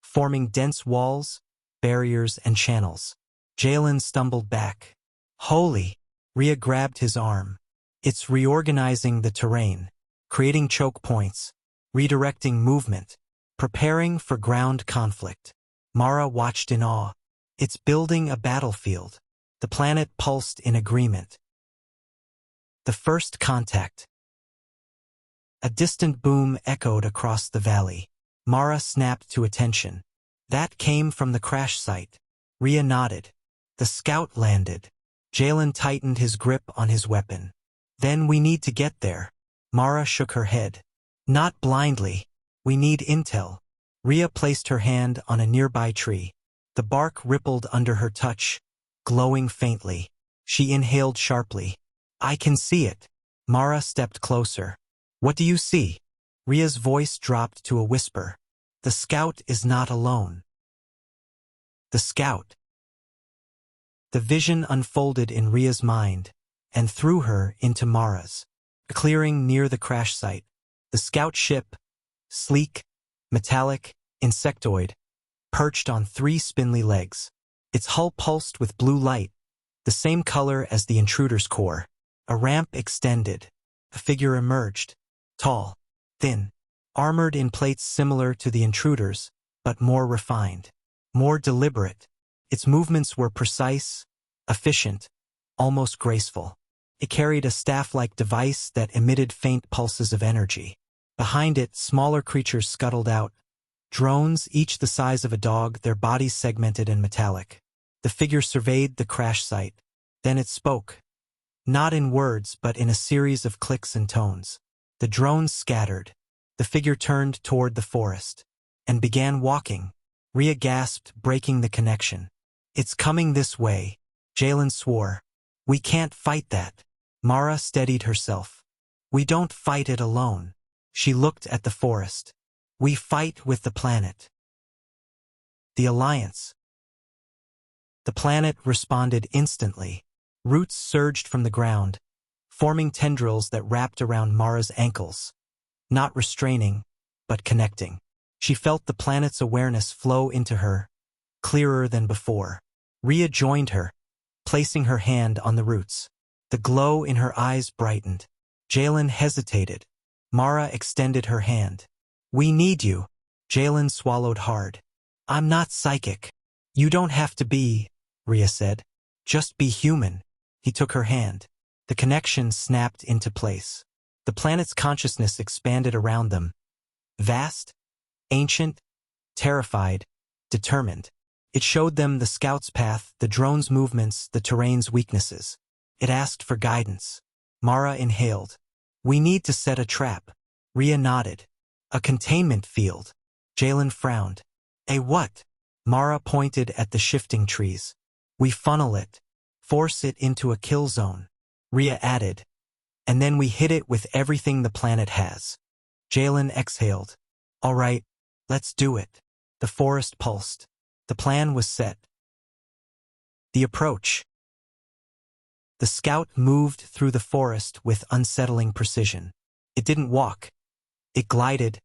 forming dense walls, barriers, and channels. Jalen stumbled back. Holy! Rhea grabbed his arm. It's reorganizing the terrain, creating choke points, redirecting movement, preparing for ground conflict. Mara watched in awe. It's building a battlefield. The planet pulsed in agreement. The first contact. A distant boom echoed across the valley. Mara snapped to attention. That came from the crash site. Rhea nodded. The scout landed. Jalen tightened his grip on his weapon. Then we need to get there. Mara shook her head. Not blindly. We need intel. Rhea placed her hand on a nearby tree. The bark rippled under her touch, glowing faintly. She inhaled sharply. I can see it. Mara stepped closer. What do you see? Rhea's voice dropped to a whisper. The scout is not alone. The scout. The vision unfolded in Rhea's mind, and through her into Mara's. A clearing near the crash site. The scout ship, sleek, metallic, insectoid, perched on 3 spindly legs. Its hull pulsed with blue light, the same color as the intruder's core. A ramp extended. A figure emerged. Tall, thin, armored in plates similar to the intruder's, but more refined, more deliberate. Its movements were precise, efficient, almost graceful. It carried a staff-like device that emitted faint pulses of energy. Behind it, smaller creatures scuttled out. Drones, each the size of a dog, their bodies segmented and metallic. The figure surveyed the crash site. Then it spoke. Not in words, but in a series of clicks and tones. The drones scattered. The figure turned toward the forest and began walking. Rhea gasped, breaking the connection. It's coming this way. Jalen swore. We can't fight that. Mara steadied herself. We don't fight it alone. She looked at the forest. We fight with the planet. The Alliance. The planet responded instantly. Roots surged from the ground, forming tendrils that wrapped around Mara's ankles. Not restraining, but connecting. She felt the planet's awareness flow into her, clearer than before. Rhea joined her, placing her hand on the roots. The glow in her eyes brightened. Jalen hesitated. Mara extended her hand. We need you. Jalen swallowed hard. I'm not psychic. You don't have to be, Rhea said. Just be human. He took her hand. The connection snapped into place. The planet's consciousness expanded around them. Vast, ancient, terrified, determined. It showed them the scout's path, the drone's movements, the terrain's weaknesses. It asked for guidance. Mara inhaled. We need to set a trap. Rhea nodded. A containment field. Jalen frowned. A what? Mara pointed at the shifting trees. We funnel it. Force it into a kill zone. Rhea added. And then we hit it with everything the planet has. Jalen exhaled. All right, let's do it. The forest pulsed. The plan was set. The approach. The scout moved through the forest with unsettling precision. It didn't walk. It glided,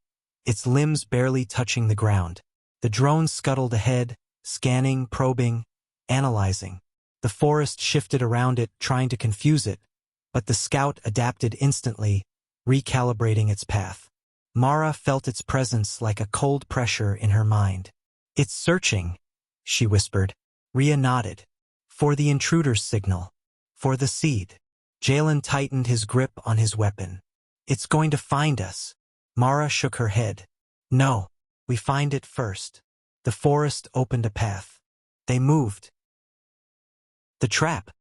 its limbs barely touching the ground. The drone scuttled ahead, scanning, probing, analyzing. The forest shifted around it, trying to confuse it, but the scout adapted instantly, recalibrating its path. Mara felt its presence like a cold pressure in her mind. It's searching, she whispered. Rhea nodded. For the intruder's signal. For the seed. Jalen tightened his grip on his weapon. It's going to find us. Mara shook her head. No, we find it first. The forest opened a path. They moved. The trap.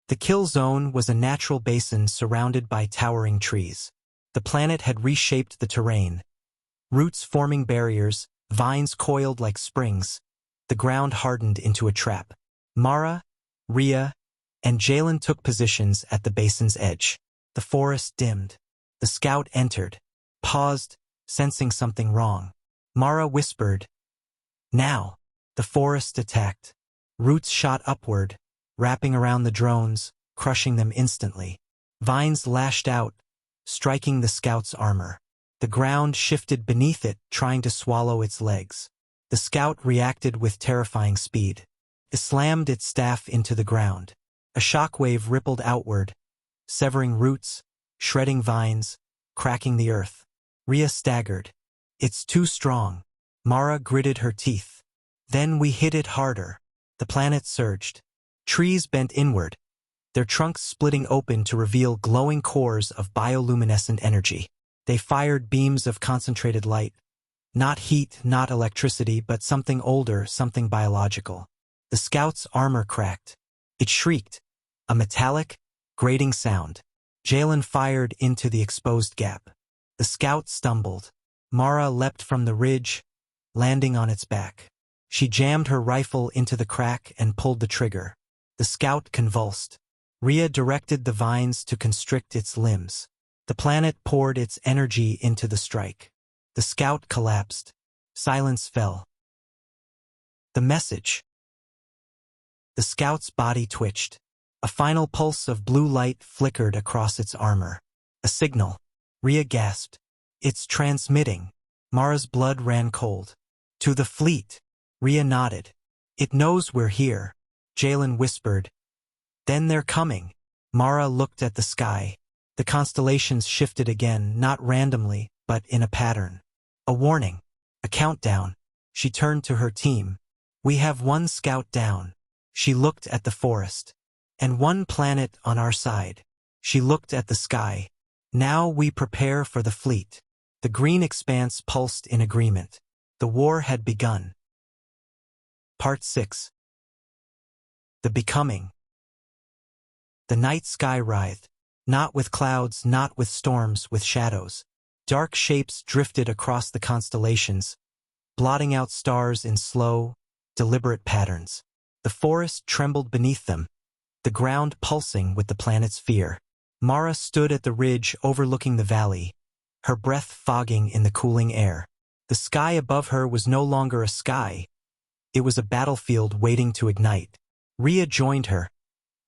The kill zone was a natural basin surrounded by towering trees. The planet had reshaped the terrain. Roots forming barriers, vines coiled like springs. The ground hardened into a trap. Mara, Rhea, and Jalen took positions at the basin's edge. The forest dimmed. The scout entered, paused, sensing something wrong. Mara whispered, now. The forest attacked. Roots shot upward, wrapping around the drones, crushing them instantly. Vines lashed out, striking the scout's armor. The ground shifted beneath it, trying to swallow its legs. The scout reacted with terrifying speed. It slammed its staff into the ground. A shockwave rippled outward, severing roots, shredding vines, cracking the earth. Rhea staggered. It's too strong. Mara gritted her teeth. Then we hit it harder. The planet surged. Trees bent inward, their trunks splitting open to reveal glowing cores of bioluminescent energy. They fired beams of concentrated light. Not heat, not electricity, but something older, something biological. The scout's armor cracked. It shrieked, a metallic, grating sound. Jalen fired into the exposed gap. The scout stumbled. Mara leapt from the ridge, landing on its back. She jammed her rifle into the crack and pulled the trigger. The scout convulsed. Rhea directed the vines to constrict its limbs. The planet poured its energy into the strike. The scout collapsed. Silence fell. The message. The scout's body twitched. A final pulse of blue light flickered across its armor. A signal. Rhea gasped. It's transmitting. Mara's blood ran cold. To the fleet. Rhea nodded. It knows we're here. Jalen whispered. Then they're coming. Mara looked at the sky. The constellations shifted again, not randomly, but in a pattern. A warning. A countdown. She turned to her team. We have one scout down. She looked at the forest. And one planet on our side. She looked at the sky. Now we prepare for the fleet. The Green Expanse pulsed in agreement. The war had begun. Part 6. The Becoming. The night sky writhed. Not with clouds, not with storms, with shadows. Dark shapes drifted across the constellations, blotting out stars in slow, deliberate patterns. The forest trembled beneath them, the ground pulsing with the planet's fear. Mara stood at the ridge overlooking the valley, her breath fogging in the cooling air. The sky above her was no longer a sky. It was a battlefield waiting to ignite. Rhea joined her,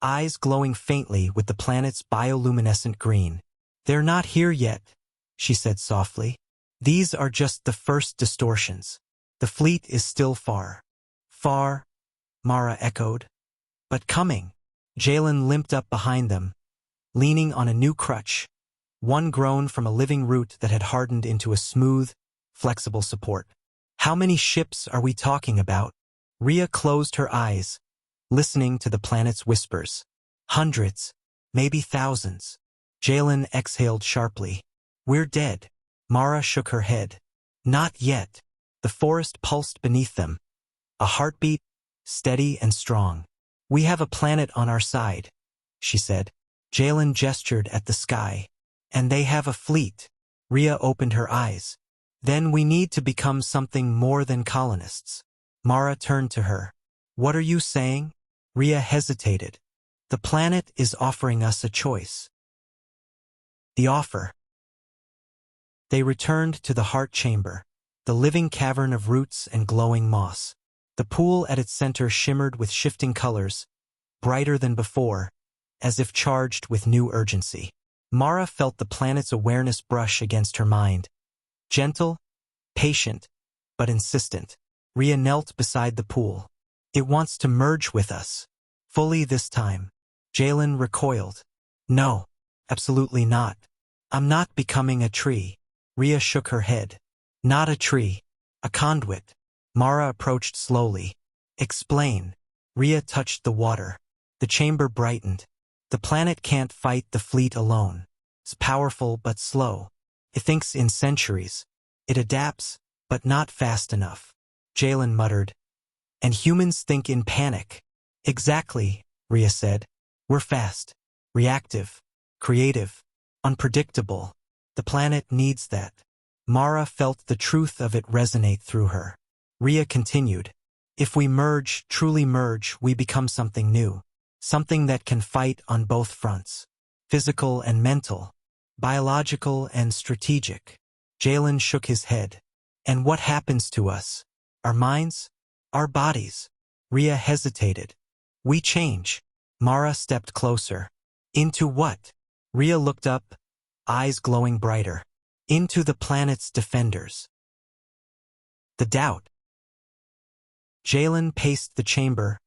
eyes glowing faintly with the planet's bioluminescent green. "They're not here yet," she said softly. "These are just the first distortions. The fleet is still far." "Far," Mara echoed. "But coming." Jalen limped up behind them, leaning on a new crutch, one grown from a living root that had hardened into a smooth, flexible support. "How many ships are we talking about?" Rhea closed her eyes, listening to the planet's whispers. "Hundreds, maybe thousands." Jalen exhaled sharply. "We're dead." Mara shook her head. "Not yet." The forest pulsed beneath them, a heartbeat, steady and strong. "We have a planet on our side," she said. Jalen gestured at the sky. "And they have a fleet." Rhea opened her eyes. "Then we need to become something more than colonists." Mara turned to her. "What are you saying?" Rhea hesitated. "The planet is offering us a choice." The offer. They returned to the heart chamber, the living cavern of roots and glowing moss. The pool at its center shimmered with shifting colors, brighter than before, as if charged with new urgency. Mara felt the planet's awareness brush against her mind. Gentle, patient, but insistent. Rhea knelt beside the pool. "It wants to merge with us. Fully this time." Jalen recoiled. "No, absolutely not. I'm not becoming a tree." Rhea shook her head. "Not a tree. A conduit." Mara approached slowly. "Explain." Rhea touched the water. The chamber brightened. "The planet can't fight the fleet alone. It's powerful but slow. It thinks in centuries. It adapts, but not fast enough." Jalen muttered. "And humans think in panic." "Exactly," Rhea said. "We're fast, reactive, creative, unpredictable. The planet needs that." Mara felt the truth of it resonate through her. Rhea continued. "If we merge, truly merge, we become something new. Something that can fight on both fronts. Physical and mental. Biological and strategic." Jalen shook his head. "And what happens to us? Our minds? Our bodies?" Rhea hesitated. "We change." Mara stepped closer. "Into what?" Rhea looked up, eyes glowing brighter. "Into the planet's defenders." The doubt. Jalen paced the chamber,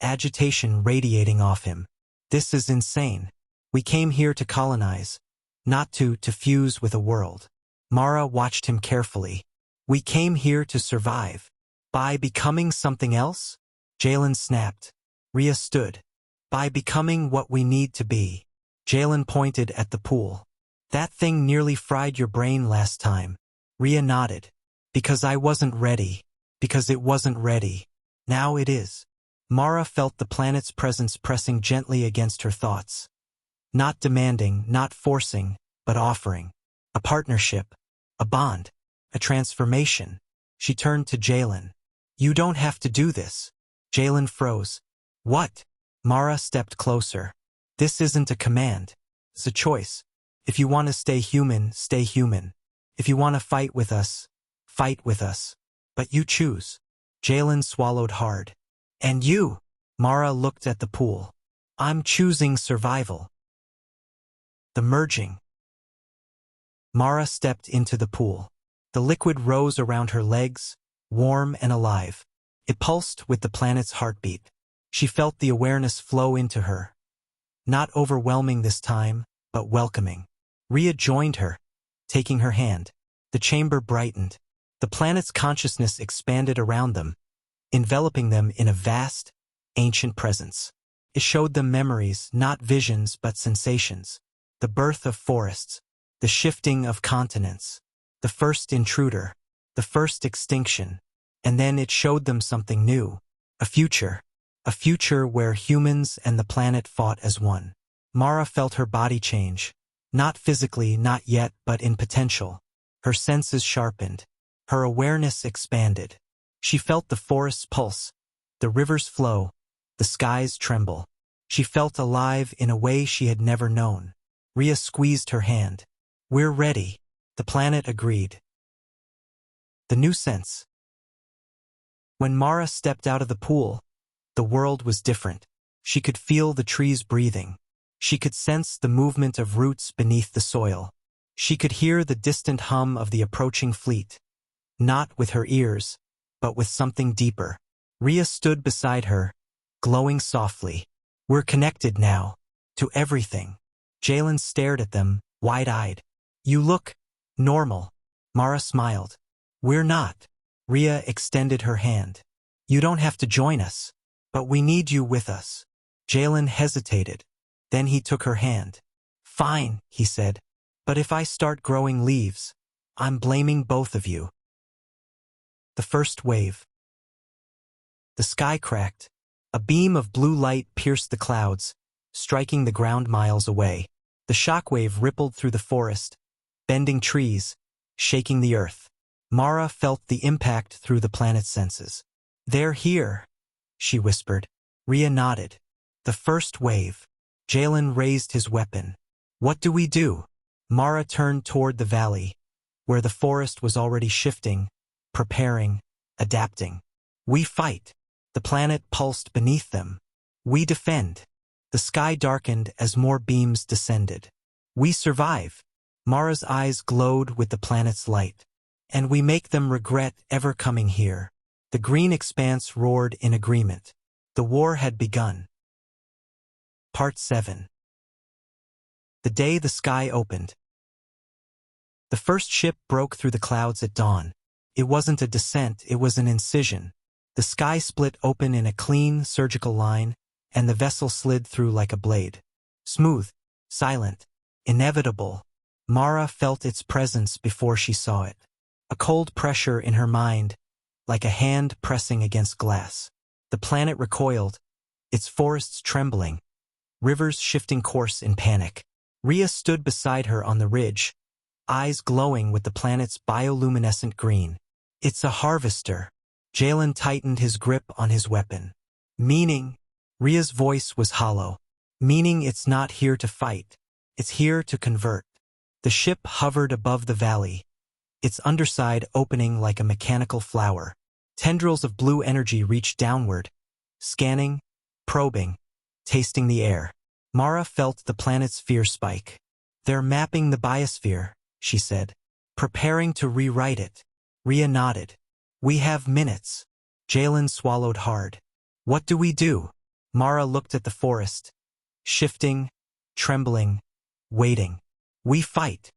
agitation radiating off him. "This is insane. We came here to colonize, not to fuse with a world." Mara watched him carefully. "We came here to survive. By becoming something else?" Jalen snapped. Rhea stood. "By becoming what we need to be." Jalen pointed at the pool. "That thing nearly fried your brain last time." Rhea nodded. "Because I wasn't ready. Because it wasn't ready. Now it is." Mara felt the planet's presence pressing gently against her thoughts. Not demanding, not forcing, but offering. A partnership. A bond. A transformation. She turned to Jalen. "You don't have to do this." Jalen froze. "What?" Mara stepped closer. "This isn't a command. It's a choice. If you want to stay human, stay human. If you want to fight with us, fight with us. But you choose." Jalen swallowed hard. "And you?" Mara looked at the pool. "I'm choosing survival." The merging. Mara stepped into the pool. The liquid rose around her legs, warm and alive. It pulsed with the planet's heartbeat. She felt the awareness flow into her. Not overwhelming this time, but welcoming. Rhea joined her, taking her hand. The chamber brightened. The planet's consciousness expanded around them, enveloping them in a vast, ancient presence. It showed them memories, not visions but sensations. The birth of forests, the shifting of continents, the first intruder, the first extinction. And then it showed them something new, a future where humans and the planet fought as one. Mara felt her body change. Not physically, not yet, but in potential. Her senses sharpened. Her awareness expanded. She felt the forest's pulse, the river's flow, the skies tremble. She felt alive in a way she had never known. Rhea squeezed her hand. "We're ready," the planet agreed. The new sense. When Mara stepped out of the pool, the world was different. She could feel the trees breathing. She could sense the movement of roots beneath the soil. She could hear the distant hum of the approaching fleet. Not with her ears, but with something deeper. Rhea stood beside her, glowing softly. "We're connected now. To everything." Jalen stared at them, wide-eyed. "You look normal." Mara smiled. "We're not." Rhea extended her hand. "You don't have to join us, but we need you with us." Jalen hesitated. Then he took her hand. "Fine," he said. "But if I start growing leaves, I'm blaming both of you." The first wave. The sky cracked. A beam of blue light pierced the clouds, striking the ground miles away. The shockwave rippled through the forest, bending trees, shaking the earth. Mara felt the impact through the planet's senses. "They're here," she whispered. Rhea nodded. "The first wave." Jalen raised his weapon. "What do we do?" Mara turned toward the valley, where the forest was already shifting, preparing, adapting. "We fight." The planet pulsed beneath them. "We defend." The sky darkened as more beams descended. "We survive." Mara's eyes glowed with the planet's light. "And we make them regret ever coming here." The Green Expanse roared in agreement. The war had begun. Part 7. The day the sky opened. The first ship broke through the clouds at dawn. It wasn't a descent, it was an incision. The sky split open in a clean, surgical line, and the vessel slid through like a blade. Smooth, silent, inevitable. Mara felt its presence before she saw it. A cold pressure in her mind, like a hand pressing against glass. The planet recoiled, its forests trembling, rivers shifting course in panic. Rhea stood beside her on the ridge, eyes glowing with the planet's bioluminescent green. "It's a harvester." Jalen tightened his grip on his weapon. "Meaning?" Rhea's voice was hollow. "Meaning it's not here to fight. It's here to convert." The ship hovered above the valley, its underside opening like a mechanical flower. Tendrils of blue energy reached downward, scanning, probing, tasting the air. Mara felt the planet's fear spike. "They're mapping the biosphere," she said. "Preparing to rewrite it." Rhea nodded. "We have minutes." Jalen swallowed hard. "What do we do?" Mara looked at the forest, shifting, trembling, waiting. "We fight."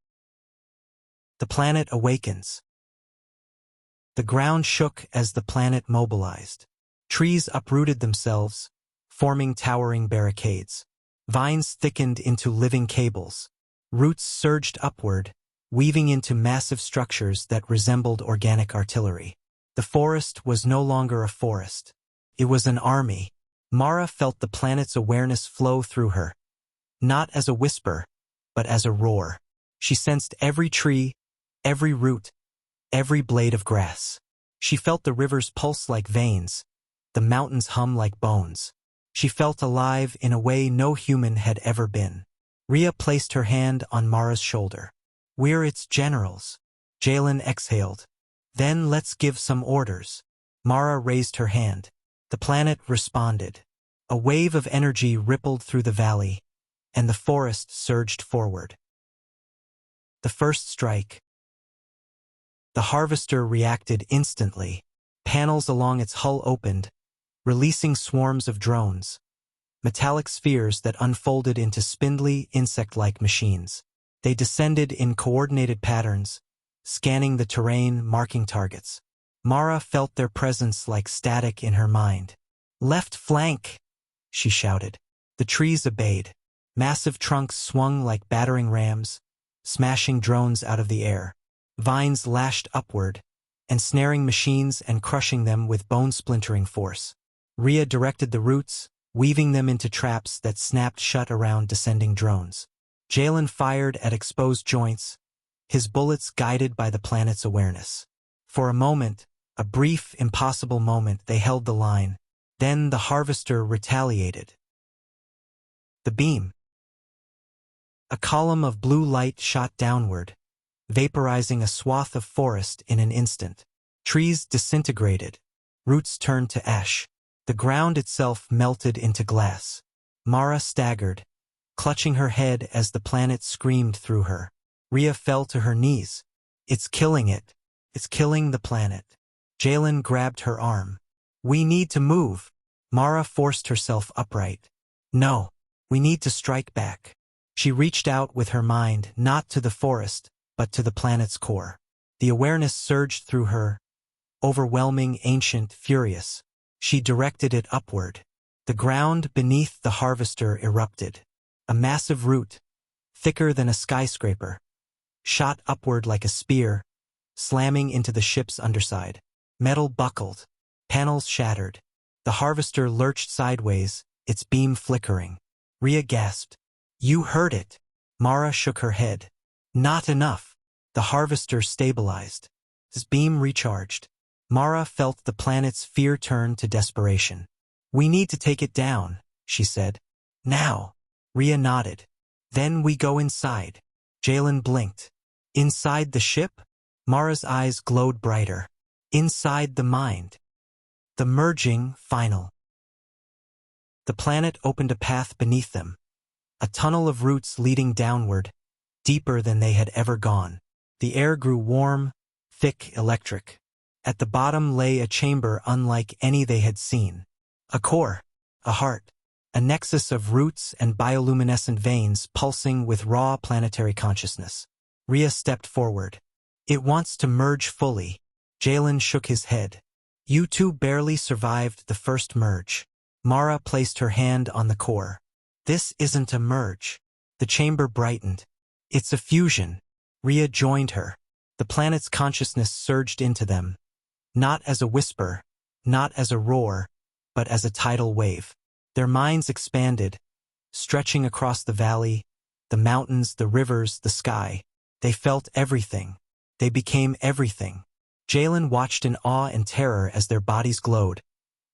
The planet awakens. The ground shook as the planet mobilized. Trees uprooted themselves, forming towering barricades. Vines thickened into living cables. Roots surged upward, weaving into massive structures that resembled organic artillery. The forest was no longer a forest. It was an army. Mara felt the planet's awareness flow through her. Not as a whisper, but as a roar. She sensed every tree, every root, every blade of grass. She felt the rivers pulse like veins, the mountains hum like bones. She felt alive in a way no human had ever been. Rhea placed her hand on Mara's shoulder. "We're its generals." Jalen exhaled. "Then let's give some orders." Mara raised her hand. The planet responded. A wave of energy rippled through the valley, and the forest surged forward. The first strike. The harvester reacted instantly. Panels along its hull opened, releasing swarms of drones, metallic spheres that unfolded into spindly, insect-like machines. They descended in coordinated patterns, scanning the terrain, marking targets. Mara felt their presence like static in her mind. "Left flank!" she shouted. The trees obeyed. Massive trunks swung like battering rams, smashing drones out of the air. Vines lashed upward, ensnaring machines and crushing them with bone-splintering force. Rhea directed the roots, weaving them into traps that snapped shut around descending drones. Jalen fired at exposed joints, his bullets guided by the planet's awareness. For a moment, a brief, impossible moment, they held the line. Then the harvester retaliated. The beam. A column of blue light shot downward, vaporizing a swath of forest in an instant. Trees disintegrated, roots turned to ash. The ground itself melted into glass. Mara staggered, clutching her head as the planet screamed through her. Rhea fell to her knees. It's killing it. It's killing the planet. Jalen grabbed her arm. We need to move. Mara forced herself upright. No, we need to strike back. She reached out with her mind, not to the forest, but to the planet's core. The awareness surged through her, overwhelming, ancient, furious. She directed it upward. The ground beneath the harvester erupted. A massive root, thicker than a skyscraper, shot upward like a spear, slamming into the ship's underside. Metal buckled, panels shattered. The harvester lurched sideways, its beam flickering. Rhea gasped. You heard it. Mara shook her head. Not enough. The harvester stabilized. His beam recharged. Mara felt the planet's fear turn to desperation. We need to take it down, she said. Now. Rhea nodded. Then we go inside. Jalen blinked. Inside the ship? Mara's eyes glowed brighter. Inside the mind. The merging, final. The planet opened a path beneath them. A tunnel of roots leading downward, deeper than they had ever gone. The air grew warm, thick, electric. At the bottom lay a chamber unlike any they had seen. A core, a heart, a nexus of roots and bioluminescent veins pulsing with raw planetary consciousness. Rhea stepped forward. It wants to merge fully. Jalen shook his head. You two barely survived the first merge. Mara placed her hand on the core. This isn't a merge. The chamber brightened. It's a fusion. Rhea joined her. The planet's consciousness surged into them. Not as a whisper, not as a roar, but as a tidal wave. Their minds expanded, stretching across the valley, the mountains, the rivers, the sky. They felt everything. They became everything. Jalen watched in awe and terror as their bodies glowed,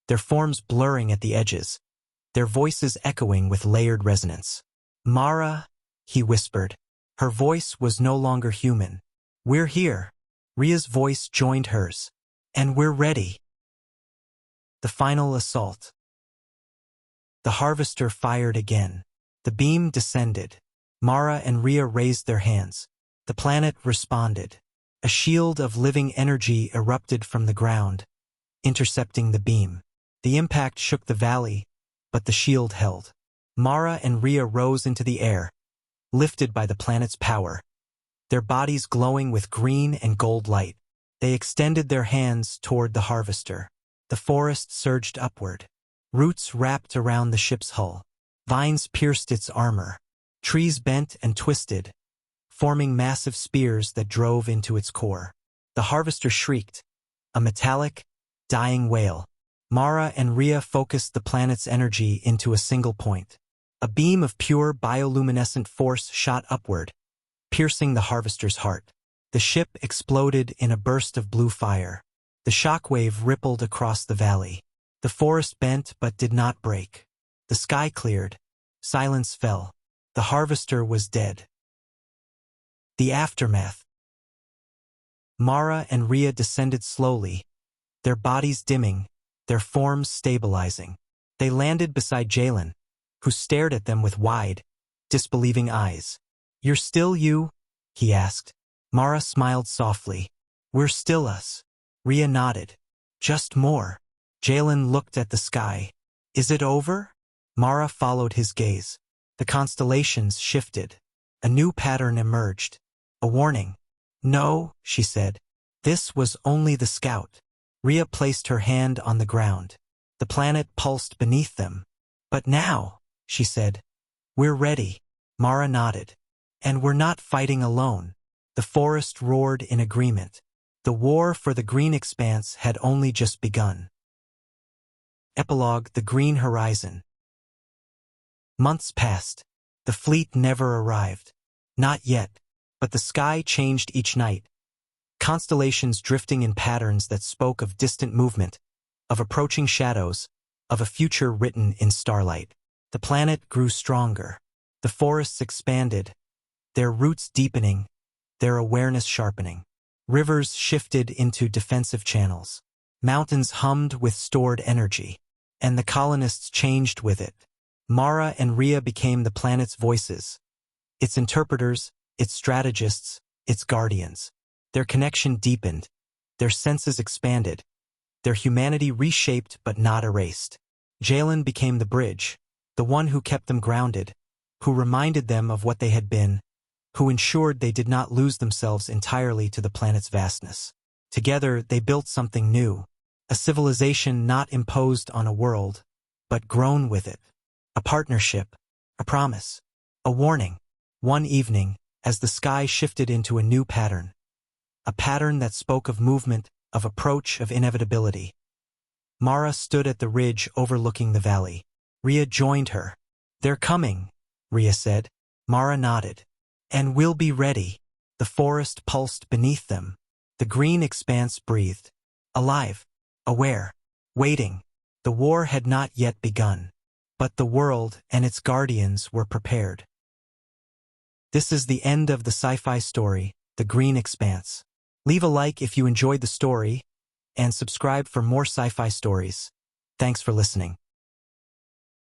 their forms blurring at the edges, their voices echoing with layered resonance. Mara, he whispered. Her voice was no longer human. We're here. Rhea's voice joined hers. And we're ready. The final assault. The harvester fired again. The beam descended. Mara and Rhea raised their hands. The planet responded. A shield of living energy erupted from the ground, intercepting the beam. The impact shook the valley, but the shield held. Mara and Rhea rose into the air, lifted by the planet's power, their bodies glowing with green and gold light. They extended their hands toward the harvester. The forest surged upward. Roots wrapped around the ship's hull. Vines pierced its armor. Trees bent and twisted, forming massive spears that drove into its core. The harvester shrieked, a metallic, dying wail. Mara and Rhea focused the planet's energy into a single point. A beam of pure bioluminescent force shot upward, piercing the harvester's heart. The ship exploded in a burst of blue fire. The shockwave rippled across the valley. The forest bent but did not break. The sky cleared. Silence fell. The harvester was dead. The aftermath. Mara and Rhea descended slowly, their bodies dimming, their forms stabilizing. They landed beside Jalen, who stared at them with wide, disbelieving eyes. You're still you? He asked. Mara smiled softly. We're still us. Rhea nodded. Just more. Jalen looked at the sky. Is it over? Mara followed his gaze. The constellations shifted. A new pattern emerged. A warning. No, she said. This was only the scout. Rhea placed her hand on the ground. The planet pulsed beneath them. But now, she said. We're ready. Mara nodded. And we're not fighting alone. The forest roared in agreement. The war for the Green Expanse had only just begun. Epilogue: The Green Horizon. Months passed. The fleet never arrived. Not yet, but the sky changed each night. Constellations drifting in patterns that spoke of distant movement, of approaching shadows, of a future written in starlight. The planet grew stronger. The forests expanded, their roots deepening, their awareness sharpening. Rivers shifted into defensive channels. Mountains hummed with stored energy, and the colonists changed with it. Mara and Rhea became the planet's voices, its interpreters, its strategists, its guardians. Their connection deepened, their senses expanded, their humanity reshaped but not erased. Jalen became the bridge, the one who kept them grounded, who reminded them of what they had been, who ensured they did not lose themselves entirely to the planet's vastness. Together, they built something new, a civilization not imposed on a world, but grown with it. A partnership, a promise, a warning. One evening, as the sky shifted into a new pattern, a pattern that spoke of movement, of approach, of inevitability. Mara stood at the ridge overlooking the valley. Rhea joined her. "They're coming," Rhea said. Mara nodded. "And we'll be ready." The forest pulsed beneath them. The green expanse breathed. Alive, aware, waiting. The war had not yet begun, but the world and its guardians were prepared. This is the end of the sci-fi story, The Green Expanse. Leave a like if you enjoyed the story, and subscribe for more sci-fi stories. Thanks for listening.